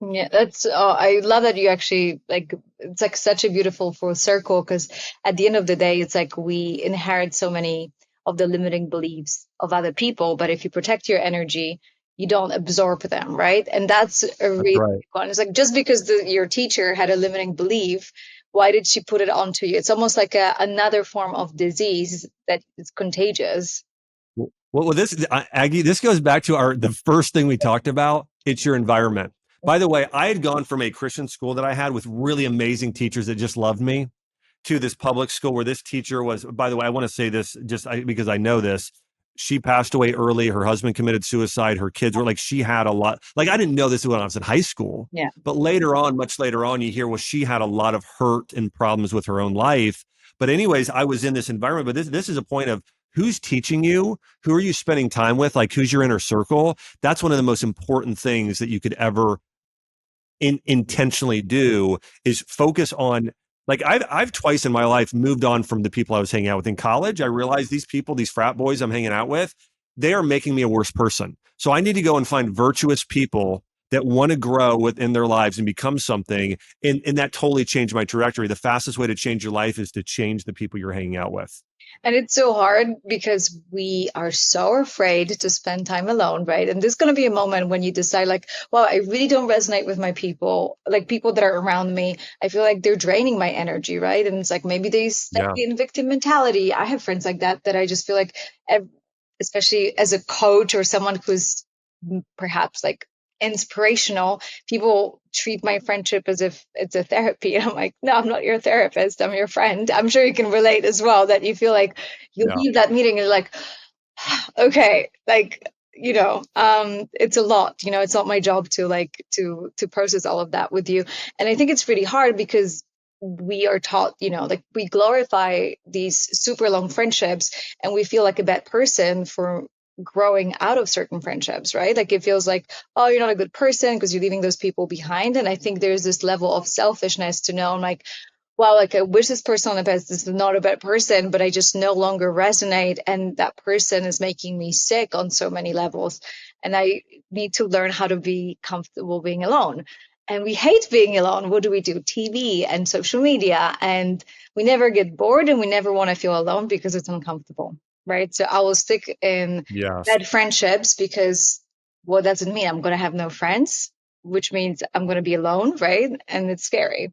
Yeah, I love that you actually it's like such a beautiful full circle, because at the end of the day, it's like we inherit so many of the limiting beliefs of other people, but if you protect your energy, you don't absorb them, right? And that's a really big one. It's like, just because your teacher had a limiting belief, why did she put it onto you? It's almost like another form of disease that is contagious. Well, Aggie, this goes back to the first thing we talked about. It's your environment. By the way, I had gone from a Christian school that I had with really amazing teachers that just loved me to this public school where this teacher was, by the way, I want to say this because I know this. She passed away early. Her husband committed suicide. Her kids were she had a lot. I didn't know this when I was in high school. Yeah. But much later on, you hear, well, she had a lot of hurt and problems with her own life. But anyways, I was in this environment. But this is a point of who's teaching you, who are you spending time with, who's your inner circle. That's one of the most important things that you could ever intentionally do, is focus on Like I've twice in my life moved on from the people I was hanging out with in college. I realized these people, these frat boys I'm hanging out with, they are making me a worse person. So I need to go and find virtuous people that want to grow within their lives and become something. And that totally changed my trajectory. The fastest way to change your life is to change the people you're hanging out with. And it's so hard because we are so afraid to spend time alone, right? And there's going to be a moment when you decide, like, well, I really don't resonate with my people, like people that are around me. I feel like they're draining my energy, right? And it's like maybe they stay Yeah. in victim mentality. I have friends like that I just feel like, especially as a coach or someone who's perhaps like inspirational, people treat my friendship as if it's a therapy. And I'm like, no, I'm not your therapist. I'm your friend. I'm sure you can relate as well, that you feel like you Yeah. leave that meeting and you're like, okay, like, it's a lot, it's not my job to like to process all of that with you. And I think it's really hard because we are taught, like we glorify these super long friendships and we feel like a bad person for growing out of certain friendships, right? Like it feels like, oh, you're not a good person because you're leaving those people behind. And I think there's this level of selfishness to know, I'm like, wow, like I wish this person on the past is not a bad person, but I just no longer resonate. And that person is making me sick on so many levels. And I need to learn how to be comfortable being alone. And we hate being alone. What do? TV and social media. And we never get bored and we never want to feel alone because it's uncomfortable, right? So I will stick in Yes. bad friendships because what does it mean? I'm going to have no friends, which means I'm going to be alone, right? And it's scary.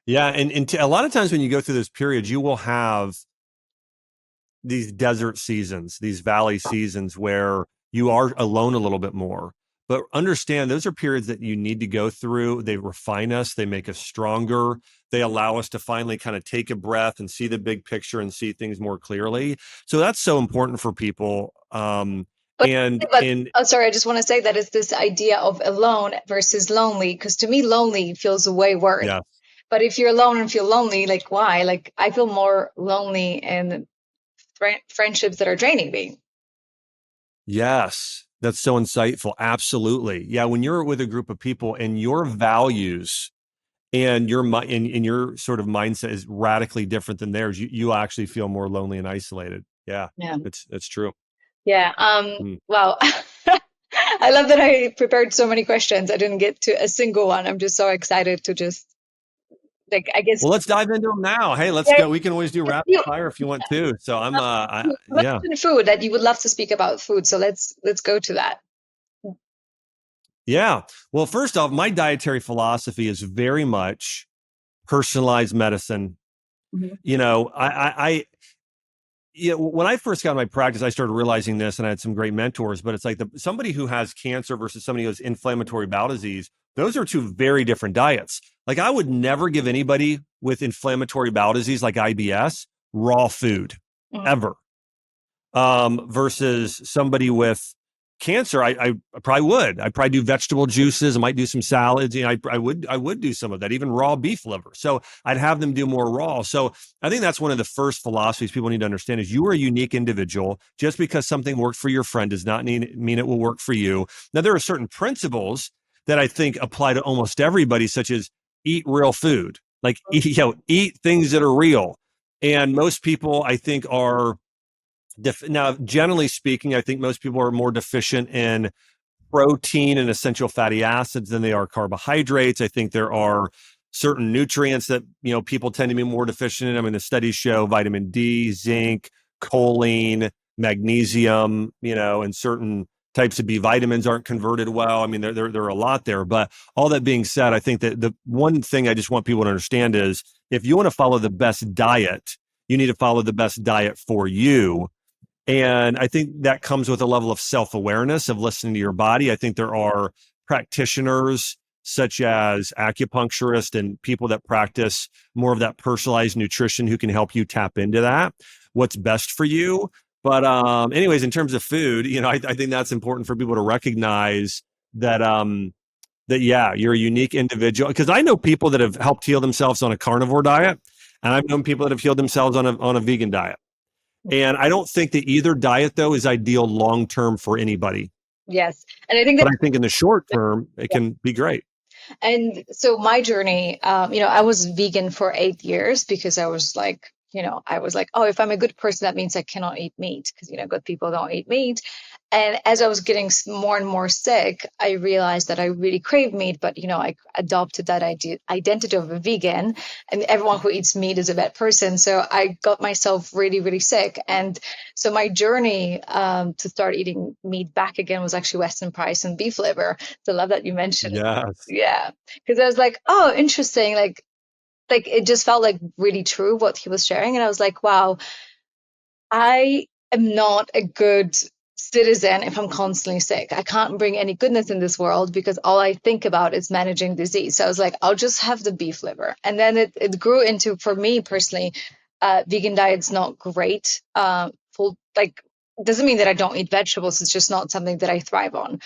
Yeah. And a lot of times when you go through those periods, you will have these desert seasons, these valley seasons where you are alone a little bit more. But understand those are periods that you need to go through. They refine us, they make us stronger. They allow us to finally kind of take a breath and see the big picture and see things more clearly. So that's so important for people. But And oh, sorry, I just want to say that it's this idea of alone versus lonely, because to me, lonely feels way worse. yeah, But if you're alone and feel lonely, like why? Like I feel more lonely in friendships that are draining me. yes, that's so insightful. Absolutely. Yeah, when you're with a group of people and your values and your in your sort of mindset is radically different than theirs, you actually feel more lonely and isolated. Yeah, Yeah. it's true. Yeah. Mm. Well, I love that I prepared so many questions. I didn't get to a single one. I'm just so excited to just like, I guess. Well, let's dive into them now. Hey, let's Yeah, go. We can always do rapid you fire if you want to. So yeah, mentioned food that you would love to speak about food. So let's go to that. yeah. Well, first off, my dietary philosophy is very much personalized medicine. Mhm. You know, when I first got in my practice, I started realizing this, and I had some great mentors. But it's like somebody who has cancer versus somebody who has inflammatory bowel disease; those are two very different diets. Like I would never give anybody with inflammatory bowel disease, like IBS, raw food Mhm. ever. Versus somebody with cancer, I probably would. I'd probably do vegetable juices. I might do some salads. You know, I would do some of that, even raw beef liver. So I'd have them do more raw. So I think that's one of the first philosophies people need to understand is you are a unique individual. Just because something worked for your friend does not mean it will work for you. Now, there are certain principles that I think apply to almost everybody, such as eat real food, like eat things that are real. And most people, I think, are now, generally speaking, I think most people are more deficient in protein and essential fatty acids than they are carbohydrates. I think there are certain nutrients that people tend to be more deficient in. I mean, the studies show vitamin D, zinc, choline, magnesium, and certain types of B vitamins aren't converted well. I mean, there are a lot there. But all that being said, I think that the one thing I just want people to understand is if you want to follow the best diet, you need to follow the best diet for you. And I think that comes with a level of self-awareness of listening to your body. I think there are practitioners such as acupuncturists and people that practice more of that personalized nutrition who can help you tap into that, what's best for you. But anyways, in terms of food, I think that's important for people to recognize that yeah, you're a unique individual. Because I know people that have helped heal themselves on a carnivore diet, and I've known people that have healed themselves on a vegan diet. And I don't think that either diet, though, is ideal long term for anybody. Yes. And I think But that I think in the short term, it can be great. And so my journey, I was vegan for 8 years because I was like, oh, if I'm a good person, that means I cannot eat meat because, good people don't eat meat. And as I was getting more and more sick, I realized that I really crave meat, but, I adopted that identity of a vegan, and everyone who eats meat is a bad person. So I got myself really, really sick. And so my journey to start eating meat back again was actually Western price and beef liver. So I love that you mentioned it. Yes. Yeah. Because I was like, oh, interesting. Like it just felt like really true what he was sharing. And I was like, wow, I am not a good citizen if I'm constantly sick. I can't bring any goodness in this world because all I think about is managing disease. So I was like, I'll just have the beef liver. And then it grew into, for me personally, vegan diet's not great. Full like doesn't mean that I don't eat vegetables. It's just not something that I thrive on.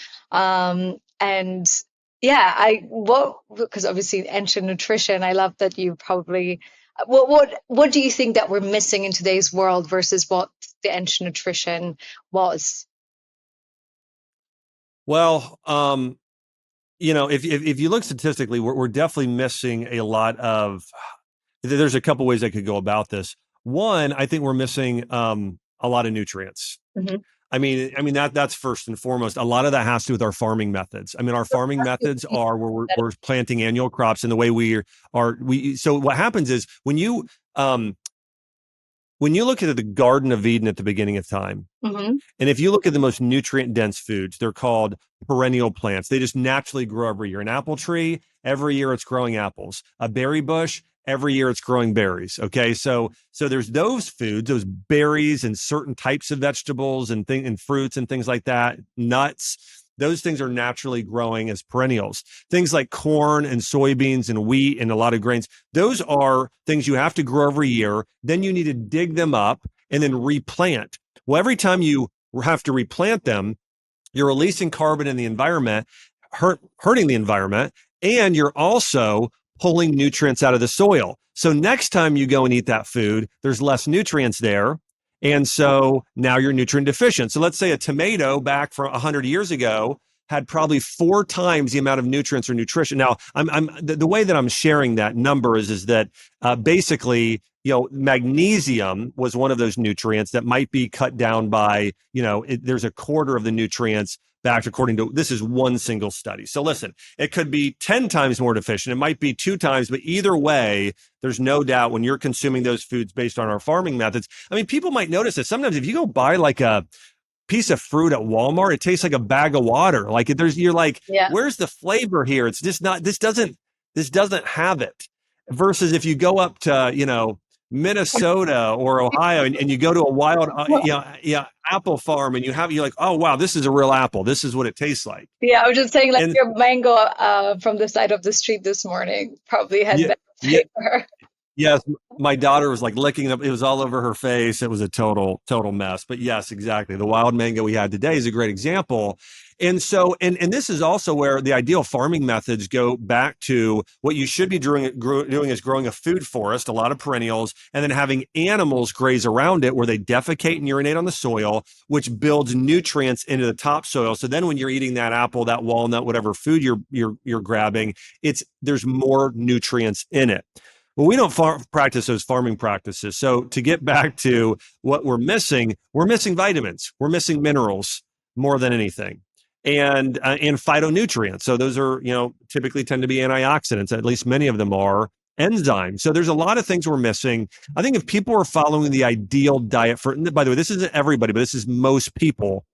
And yeah, because obviously ancient nutrition, I love that you probably what do you think that we're missing in today's world versus what the ancient nutrition was? Well, if you look statistically, we're definitely missing a lot of. There's a couple ways I could go about this. One, I think we're missing a lot of nutrients. Mhm. I mean that's first and foremost. A lot of that has to do with our farming methods. I mean, our farming methods are where we're planting annual crops, and the way we. So what happens is um, when you look at the Garden of Eden at the beginning of time, Mhm. and if you look at the most nutrient dense foods, they're called perennial plants. They just naturally grow every year. An apple tree, every year it's growing apples. A berry bush, every year it's growing berries. Okay. So there's those foods, those berries and certain types of vegetables and fruits and things like that, nuts. Those things are naturally growing as perennials. Things like corn and soybeans and wheat and a lot of grains, those are things you have to grow every year. Then you need to dig them up and then replant. Well, every time you have to replant them, you're releasing carbon in the environment, hurting the environment, and you're also pulling nutrients out of the soil. So next time you go and eat that food, there's less nutrients there. And so now you're nutrient deficient. So let's say a tomato back from 100 years ago had probably 4 times the amount of nutrients or nutrition. Now, the way that I'm sharing that number is that basically, magnesium was one of those nutrients that might be cut down by, there's a quarter of the nutrients back according to, this is one single study. So listen, it could be 10 times more deficient. It might be 2 times, but either way, there's no doubt when you're consuming those foods based on our farming methods. I mean, people might notice that sometimes if you go buy like a piece of fruit at Walmart, it tastes like a bag of water. Like you're like, Yeah. where's the flavor here? It's just not, this doesn't have it. Versus if you go up to, Minnesota or Ohio and you go to a wild, apple farm and you're like, oh, wow, this is a real apple. This is what it tastes like. Yeah, I was just saying, like And your mango from the side of the street this morning probably had yeah, better yeah, flavor. yes, my daughter was like licking it up. It was all over her face. It was a total mess. But yes, exactly. The wild mango we had today is a great example. And so, and this is also where the ideal farming methods go back to what you should be doing is growing a food forest, a lot of perennials, and then having animals graze around it where they defecate and urinate on the soil, which builds nutrients into the topsoil. So then when you're eating that apple, that walnut, whatever food you're grabbing, there's more nutrients in it. Well, we don't practice those farming practices. So to get back to what we're missing vitamins, we're missing minerals more than anything, and phytonutrients. So those are typically tend to be antioxidants. At least many of them are enzymes. So there's a lot of things we're missing. I think if people are following the ideal diet by the way, this isn't everybody, but this is most people.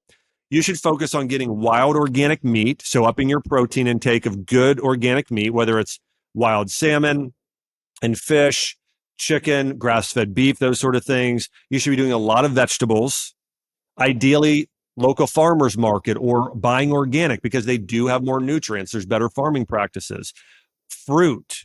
You should focus on getting wild organic meat. So upping your protein intake of good organic meat, whether it's wild salmon and fish, chicken, grass-fed beef, those sort of things. You should be doing a lot of vegetables, ideally local farmers market or buying organic because they do have more nutrients. There's better farming practices. Fruit.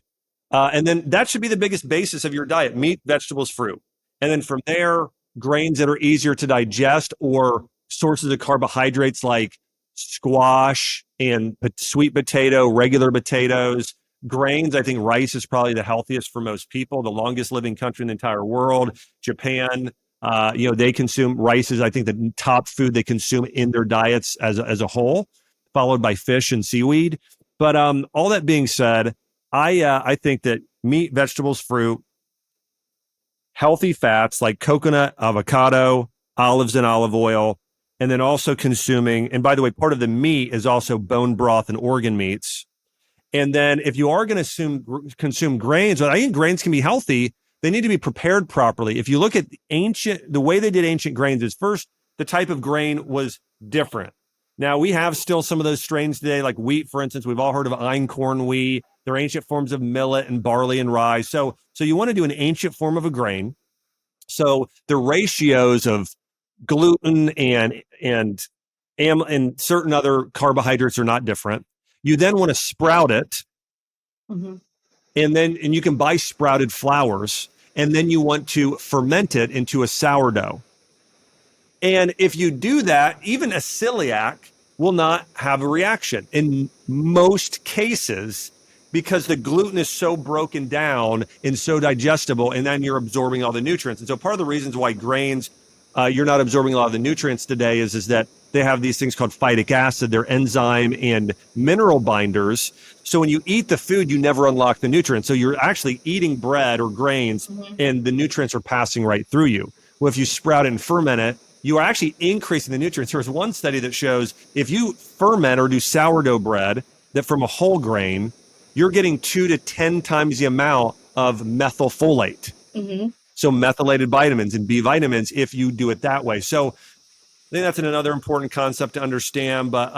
And then that should be the biggest basis of your diet: meat, vegetables, fruit. And then from there, grains that are easier to digest or sources of carbohydrates like squash and sweet potato, regular potatoes. Grains, I think rice is probably the healthiest for most people, the longest living country in the entire world. Japan, they consume rice is, I think, the top food they consume in their diets as a whole, followed by fish and seaweed. But all that being said, I think that meat, vegetables, fruit, healthy fats like coconut, avocado, olives and olive oil, and then also consuming. And by the way, part of the meat is also bone broth and organ meats. And then if you are going to consume grains, I think grains can be healthy. They need to be prepared properly. If you look at the way they did ancient grains is first, the type of grain was different. Now we have still some of those strains today, like wheat, for instance. We've all heard of einkorn wheat. They're ancient forms of millet and barley and rye. So you want to do an ancient form of a grain. So the ratios of gluten and certain other carbohydrates are not different. You then want to sprout it, Mm-hmm. and you can buy sprouted flours, and then you want to ferment it into a sourdough. And if you do that, even a celiac will not have a reaction in most cases because the gluten is so broken down and so digestible, and then you're absorbing all the nutrients. And so part of the reasons why grains, you're not absorbing a lot of the nutrients today is that they have these things called phytic acid. They're enzyme and mineral binders. So when you eat the food, you never unlock the nutrients. So you're actually eating bread or grains, and the nutrients are passing right through you. Well, if you sprout it and ferment it, you are actually increasing the nutrients. There's one study that shows if you ferment or do sourdough bread that from a whole grain, you're getting 2 to 10 times the amount of methylfolate. Mm-hmm. So methylated vitamins and B vitamins if you do it that way. So I think that's another important concept to understand. But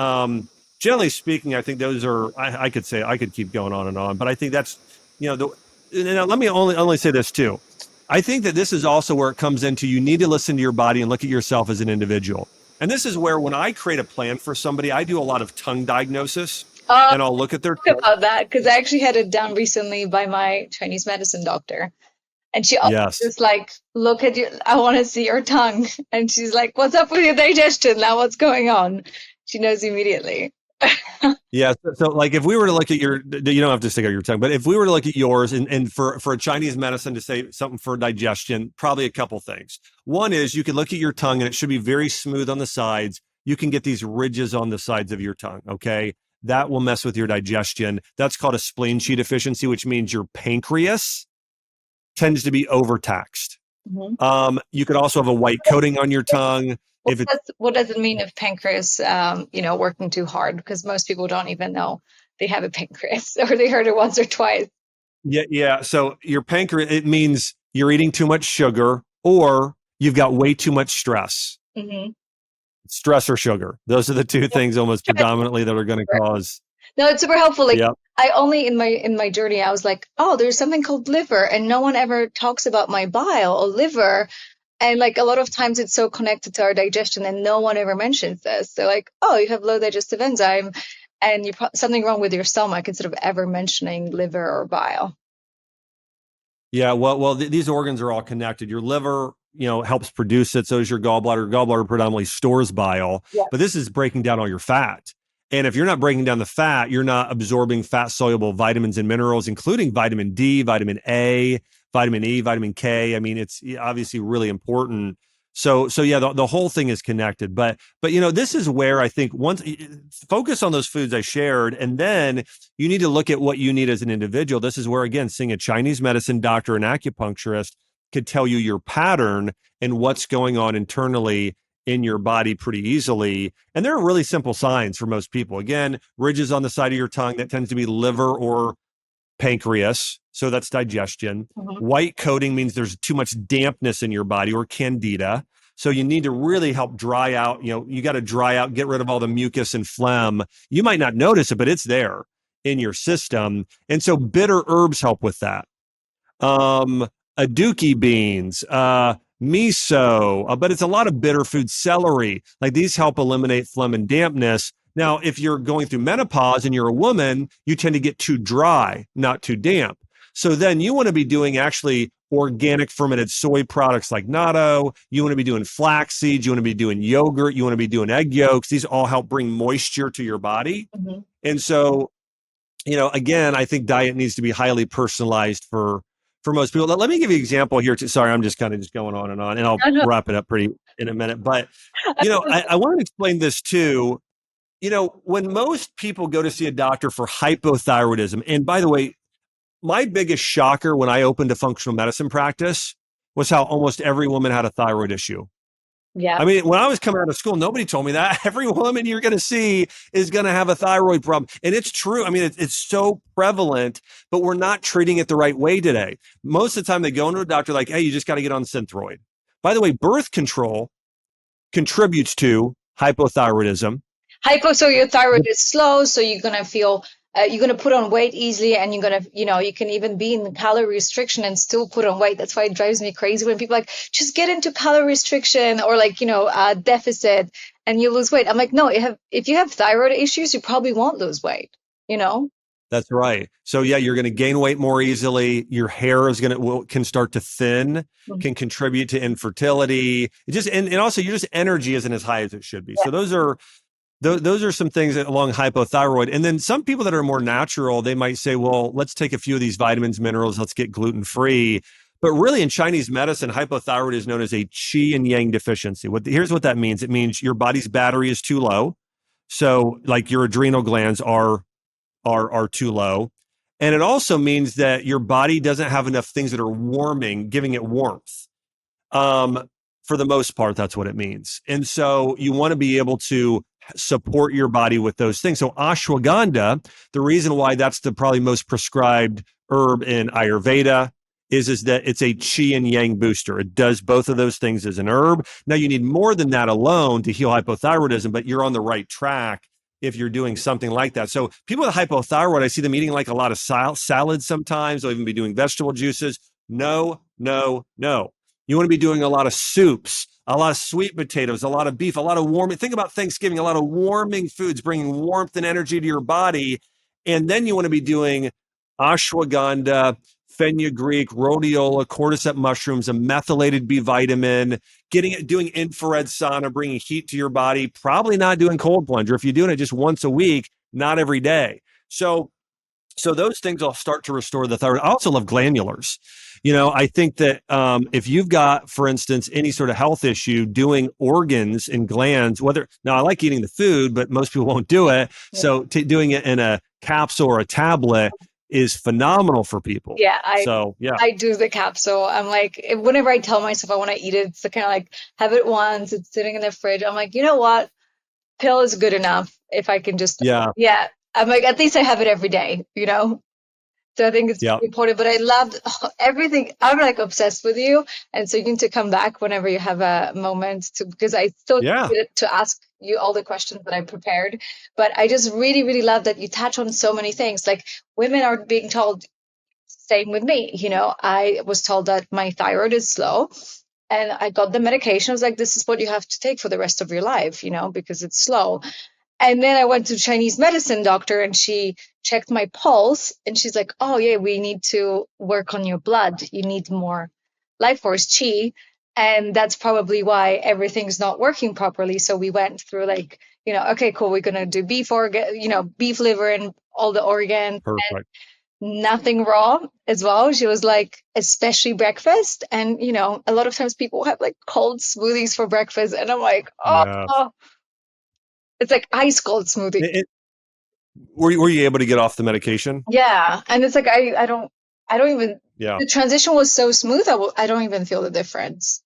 generally speaking, I think those are, I could keep going on and on, but I think that's, and let me only say this too. I think that this is also where it comes into, you need to listen to your body and look at yourself as an individual. And this is where when I create a plan for somebody, I do a lot of tongue diagnosis. And I'll look at their tongue. About that, because I actually had it done recently by my Chinese medicine doctor. And she always just like, look at you, I want to see your tongue. And she's like, what's up with your digestion? Now what's going on? She knows immediately. Yeah. So like if we were to look at you don't have to stick out your tongue, but if we were to look at yours and for a Chinese medicine to say something for digestion, probably a couple things. One is you can look at your tongue and it should be very smooth on the sides. You can get these ridges on the sides of your tongue. Okay. That will mess with your digestion. That's called a spleen qi deficiency, which means your pancreas tends to be overtaxed. Mm-hmm. You could also have a white coating on your tongue. What does it mean if pancreas, working too hard? Because most people don't even know they have a pancreas, or they heard it once or twice. Yeah. So your pancreas, it means you're eating too much sugar, or you've got way too much stress. Mm-hmm. Stress or sugar. Those are the two things almost predominantly that are going to cause. No, it's super helpful. Like I only in my journey, I was like, oh, there's something called liver, and no one ever talks about my bile or liver. And like a lot of times it's so connected to our digestion and no one ever mentions this. They're like, oh, you have low digestive enzyme and you've something wrong with your stomach instead of ever mentioning liver or bile. Yeah, well, these organs are all connected. Your liver, helps produce it. So is your gallbladder. Gallbladder predominantly stores bile, but this is breaking down all your fat. And if you're not breaking down the fat, you're not absorbing fat-soluble vitamins and minerals, including vitamin D, vitamin A, vitamin E, vitamin K. I mean, it's obviously really important. So yeah, the whole thing is connected. But this is where I think once focus on those foods I shared, and then you need to look at what you need as an individual. This is where, again, seeing a Chinese medicine doctor and acupuncturist could tell you your pattern and what's going on internally in your body pretty easily. And there are really simple signs for most people. Again, ridges on the side of your tongue, that tends to be liver or pancreas. So that's digestion. Mm-hmm. White coating means there's too much dampness in your body, or candida. So you need to really help dry out. You got to dry out, get rid of all the mucus and phlegm. You might not notice it, but it's there in your system. And so bitter herbs help with that. Aduki beans, miso, but it's a lot of bitter food. Celery, like these help eliminate phlegm and dampness. Now, if you're going through menopause and you're a woman, you tend to get too dry, not too damp. So then you want to be doing actually organic fermented soy products like natto. You want to be doing flax seeds. You want to be doing yogurt. You want to be doing egg yolks. These all help bring moisture to your body. Mm-hmm. And so, again, I think diet needs to be highly personalized for most people. Let me give you an example here. Sorry, I'm just kind of going on, and I'll wrap it up in a minute. But, I want to explain this too. when most people go to see a doctor for hypothyroidism, and by the way, my biggest shocker when I opened a functional medicine practice was how almost every woman had a thyroid issue. Yeah. I mean, when I was coming out of school, nobody told me that. Every woman you're going to see is going to have a thyroid problem. And it's true. I mean, it's so prevalent, but we're not treating it the right way today. Most of the time, they go into a doctor like, hey, you just got to get on Synthroid. By the way, birth control contributes to hypothyroidism. Hypo, so your thyroid is slow, so you're gonna feel you're gonna put on weight easily, and you're gonna, you can even be in calorie restriction and still put on weight. That's why it drives me crazy when people are like, just get into calorie restriction or like, deficit and you lose weight. I'm like, no, if you have thyroid issues, you probably won't lose weight, you know? That's right. So yeah, you're going to gain weight more easily. Your hair is can start to thin, Mhm. can contribute to infertility. And also your just energy isn't as high as it should be. Yeah. So those are some things along hypothyroid. And then some people that are more natural, they might say, well, let's take a few of these vitamins, minerals, let's get gluten free. But really in Chinese medicine, hypothyroid is known as a qi and yang deficiency. Here's what that means. It means your body's battery is too low. So like your adrenal glands are too low. And it also means that your body doesn't have enough things that are warming, giving it warmth. For the most part, that's what it means. And so you want to be able to support your body with those things. So ashwagandha, the reason why that's the probably most prescribed herb in Ayurveda is that it's a qi and yang booster. It does both of those things as an herb. Now you need more than that alone to heal hypothyroidism, but you're on the right track if you're doing something like that. So people with hypothyroid, I see them eating like a lot of salads sometimes. They'll even be doing vegetable juices. No, no, no. You want to be doing a lot of soups, a lot of sweet potatoes, a lot of beef, a lot of warming. Think about Thanksgiving, a lot of warming foods, bringing warmth and energy to your body. And then you want to be doing ashwagandha, fenugreek, rhodiola, cordyceps mushrooms, a methylated B vitamin, doing infrared sauna, bringing heat to your body, probably not doing cold plunge. Or if you're doing it just once a week, not every day. So those things will start to restore the thyroid. I also love glandulars. I think that if you've got, for instance, any sort of health issue, doing organs and glands, now I like eating the food, but most people won't do it. Yeah. So doing it in a capsule or a tablet is phenomenal for people. Yeah, I do the capsule. I'm like, whenever I tell myself I want to eat it, it's kind of like have it once, it's sitting in the fridge. I'm like, you know what? Pill is good enough if I can just, yeah. I'm like, at least I have it every day, So I think it's important, but I loved everything. I'm like obsessed with you. And so you need to come back whenever you have a moment because I still needed to ask you all the questions that I prepared. But I just really, really love that you touch on so many things. Like women are being told, same with me, I was told that my thyroid is slow and I got the medication. I was like, this is what you have to take for the rest of your life, because it's slow. And then I went to Chinese medicine doctor and she checked my pulse and she's like, oh yeah, we need to work on your blood. You need more life force qi. And that's probably why everything's not working properly. So we went through like, okay, cool. We're going to do beef beef liver and all the organs. Perfect. And nothing raw as well. She was like, especially breakfast. And, a lot of times people have like cold smoothies for breakfast. And I'm like, oh. It's like ice cold smoothie. Were you able to get off the medication? Yeah. And it's like, I don't even, the transition was so smooth. I don't even feel the difference.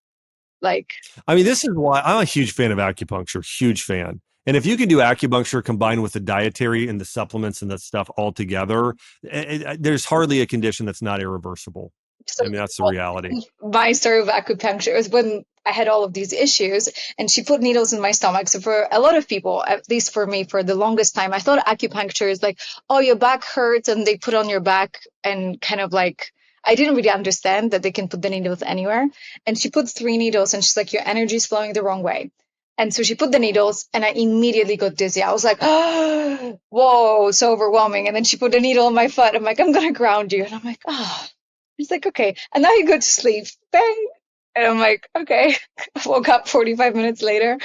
This is why I'm a huge fan of acupuncture, huge fan. And if you can do acupuncture combined with the dietary and the supplements and that stuff all together, there's hardly a condition that's not irreversible. So that's the reality. My story of acupuncture is when I had all of these issues and she put needles in my stomach. So for a lot of people, at least for me, for the longest time, I thought acupuncture is like, oh, your back hurts and they put on your back and kind of like, I didn't really understand that they can put the needles anywhere. And she put 3 needles and she's like, your energy is flowing the wrong way. And so she put the needles and I immediately got dizzy. I was like, oh, whoa, so overwhelming. And then she put a needle in my foot. I'm like, I'm going to ground you. And I'm like, oh. He's like, okay. And now you go to sleep. Bang. And I'm like, okay. I woke up 45 minutes later.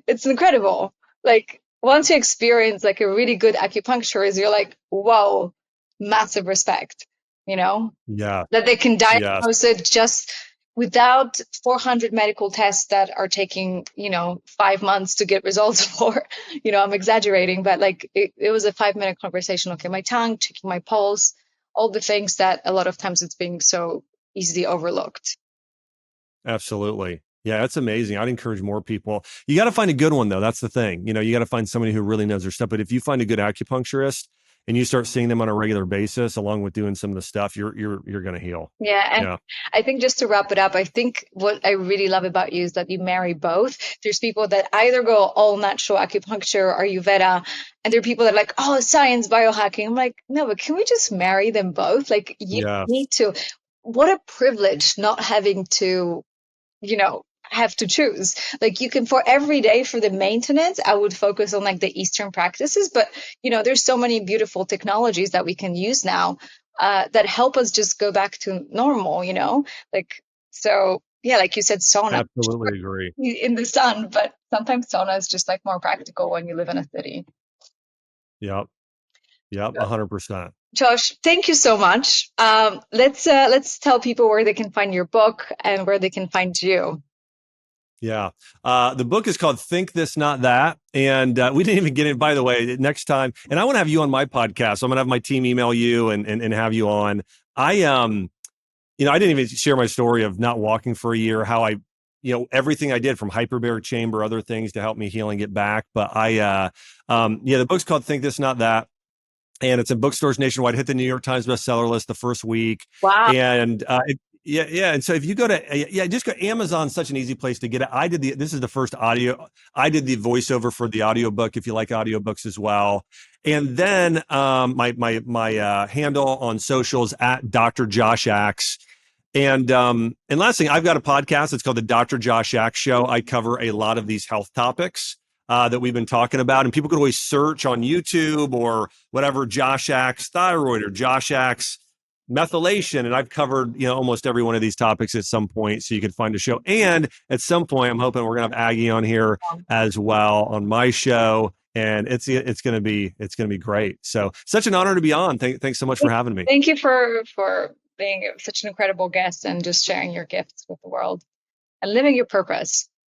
It's incredible. Like once you experience like a really good acupuncturist, you're like, whoa, massive respect, Yeah. that they can diagnose it just without 400 medical tests that are taking, 5 months to get results for, I'm exaggerating, but like it was a 5-minute conversation. Okay, my tongue, checking my pulse, all the things that a lot of times it's being so easily overlooked. Absolutely. Yeah, that's amazing. I'd encourage more people. You got to find a good one though. That's the thing. You got to find somebody who really knows their stuff. But if you find a good acupuncturist and you start seeing them on a regular basis, along with doing some of the stuff, you're going to heal. Yeah, and Yeah. I think just to wrap it up, I think what I really love about you is that you marry both. There's people that either go all natural acupuncture or Ayurveda, and there are people that are like, oh, science, biohacking. I'm like, no, but can we just marry them both? Like, you Yes. need to. What a privilege not having to, have to choose. Like, you can, for every day for the maintenance, I would focus on like the Eastern practices, but there's so many beautiful technologies that we can use now that help us just go back to normal, like, so yeah, like you said, sauna. Absolutely agree. In the sun, but sometimes sauna is just like more practical when you live in a city. Yep. Yep. 100%. Josh, thank you so much. Let's tell people where they can find your book and where they can find you. Yeah. The book is called Think This, Not That. And we didn't even get it, by the way, next time. And I want to have you on my podcast. So I'm going to have my team email you and have you on. I didn't even share my story of not walking for a year, how I, everything I did from hyperbaric chamber, other things to help me heal and get back. But the book's called Think This, Not That. And it's in bookstores nationwide. Hit the New York Times bestseller list the first week. Wow. And yeah. And so if you go to, just go Amazon, such an easy place to get it. This is the first audio. I did the voiceover for the audiobook, if you like audiobooks as well. And then my handle on socials at Dr. Josh Axe. And last thing, I've got a podcast. It's called the Dr. Josh Axe Show. I cover a lot of these health topics that we've been talking about. And people can always search on YouTube or whatever, Josh Axe thyroid or Josh Axe methylation. And I've covered, almost every one of these topics at some point. So you can find a show. And at some point, I'm hoping we're going to have Aggie on here as well on my show. And it's going to be great. So such an honor to be on. Thanks so much for having me. Thank you for being such an incredible guest and just sharing your gifts with the world and living your purpose.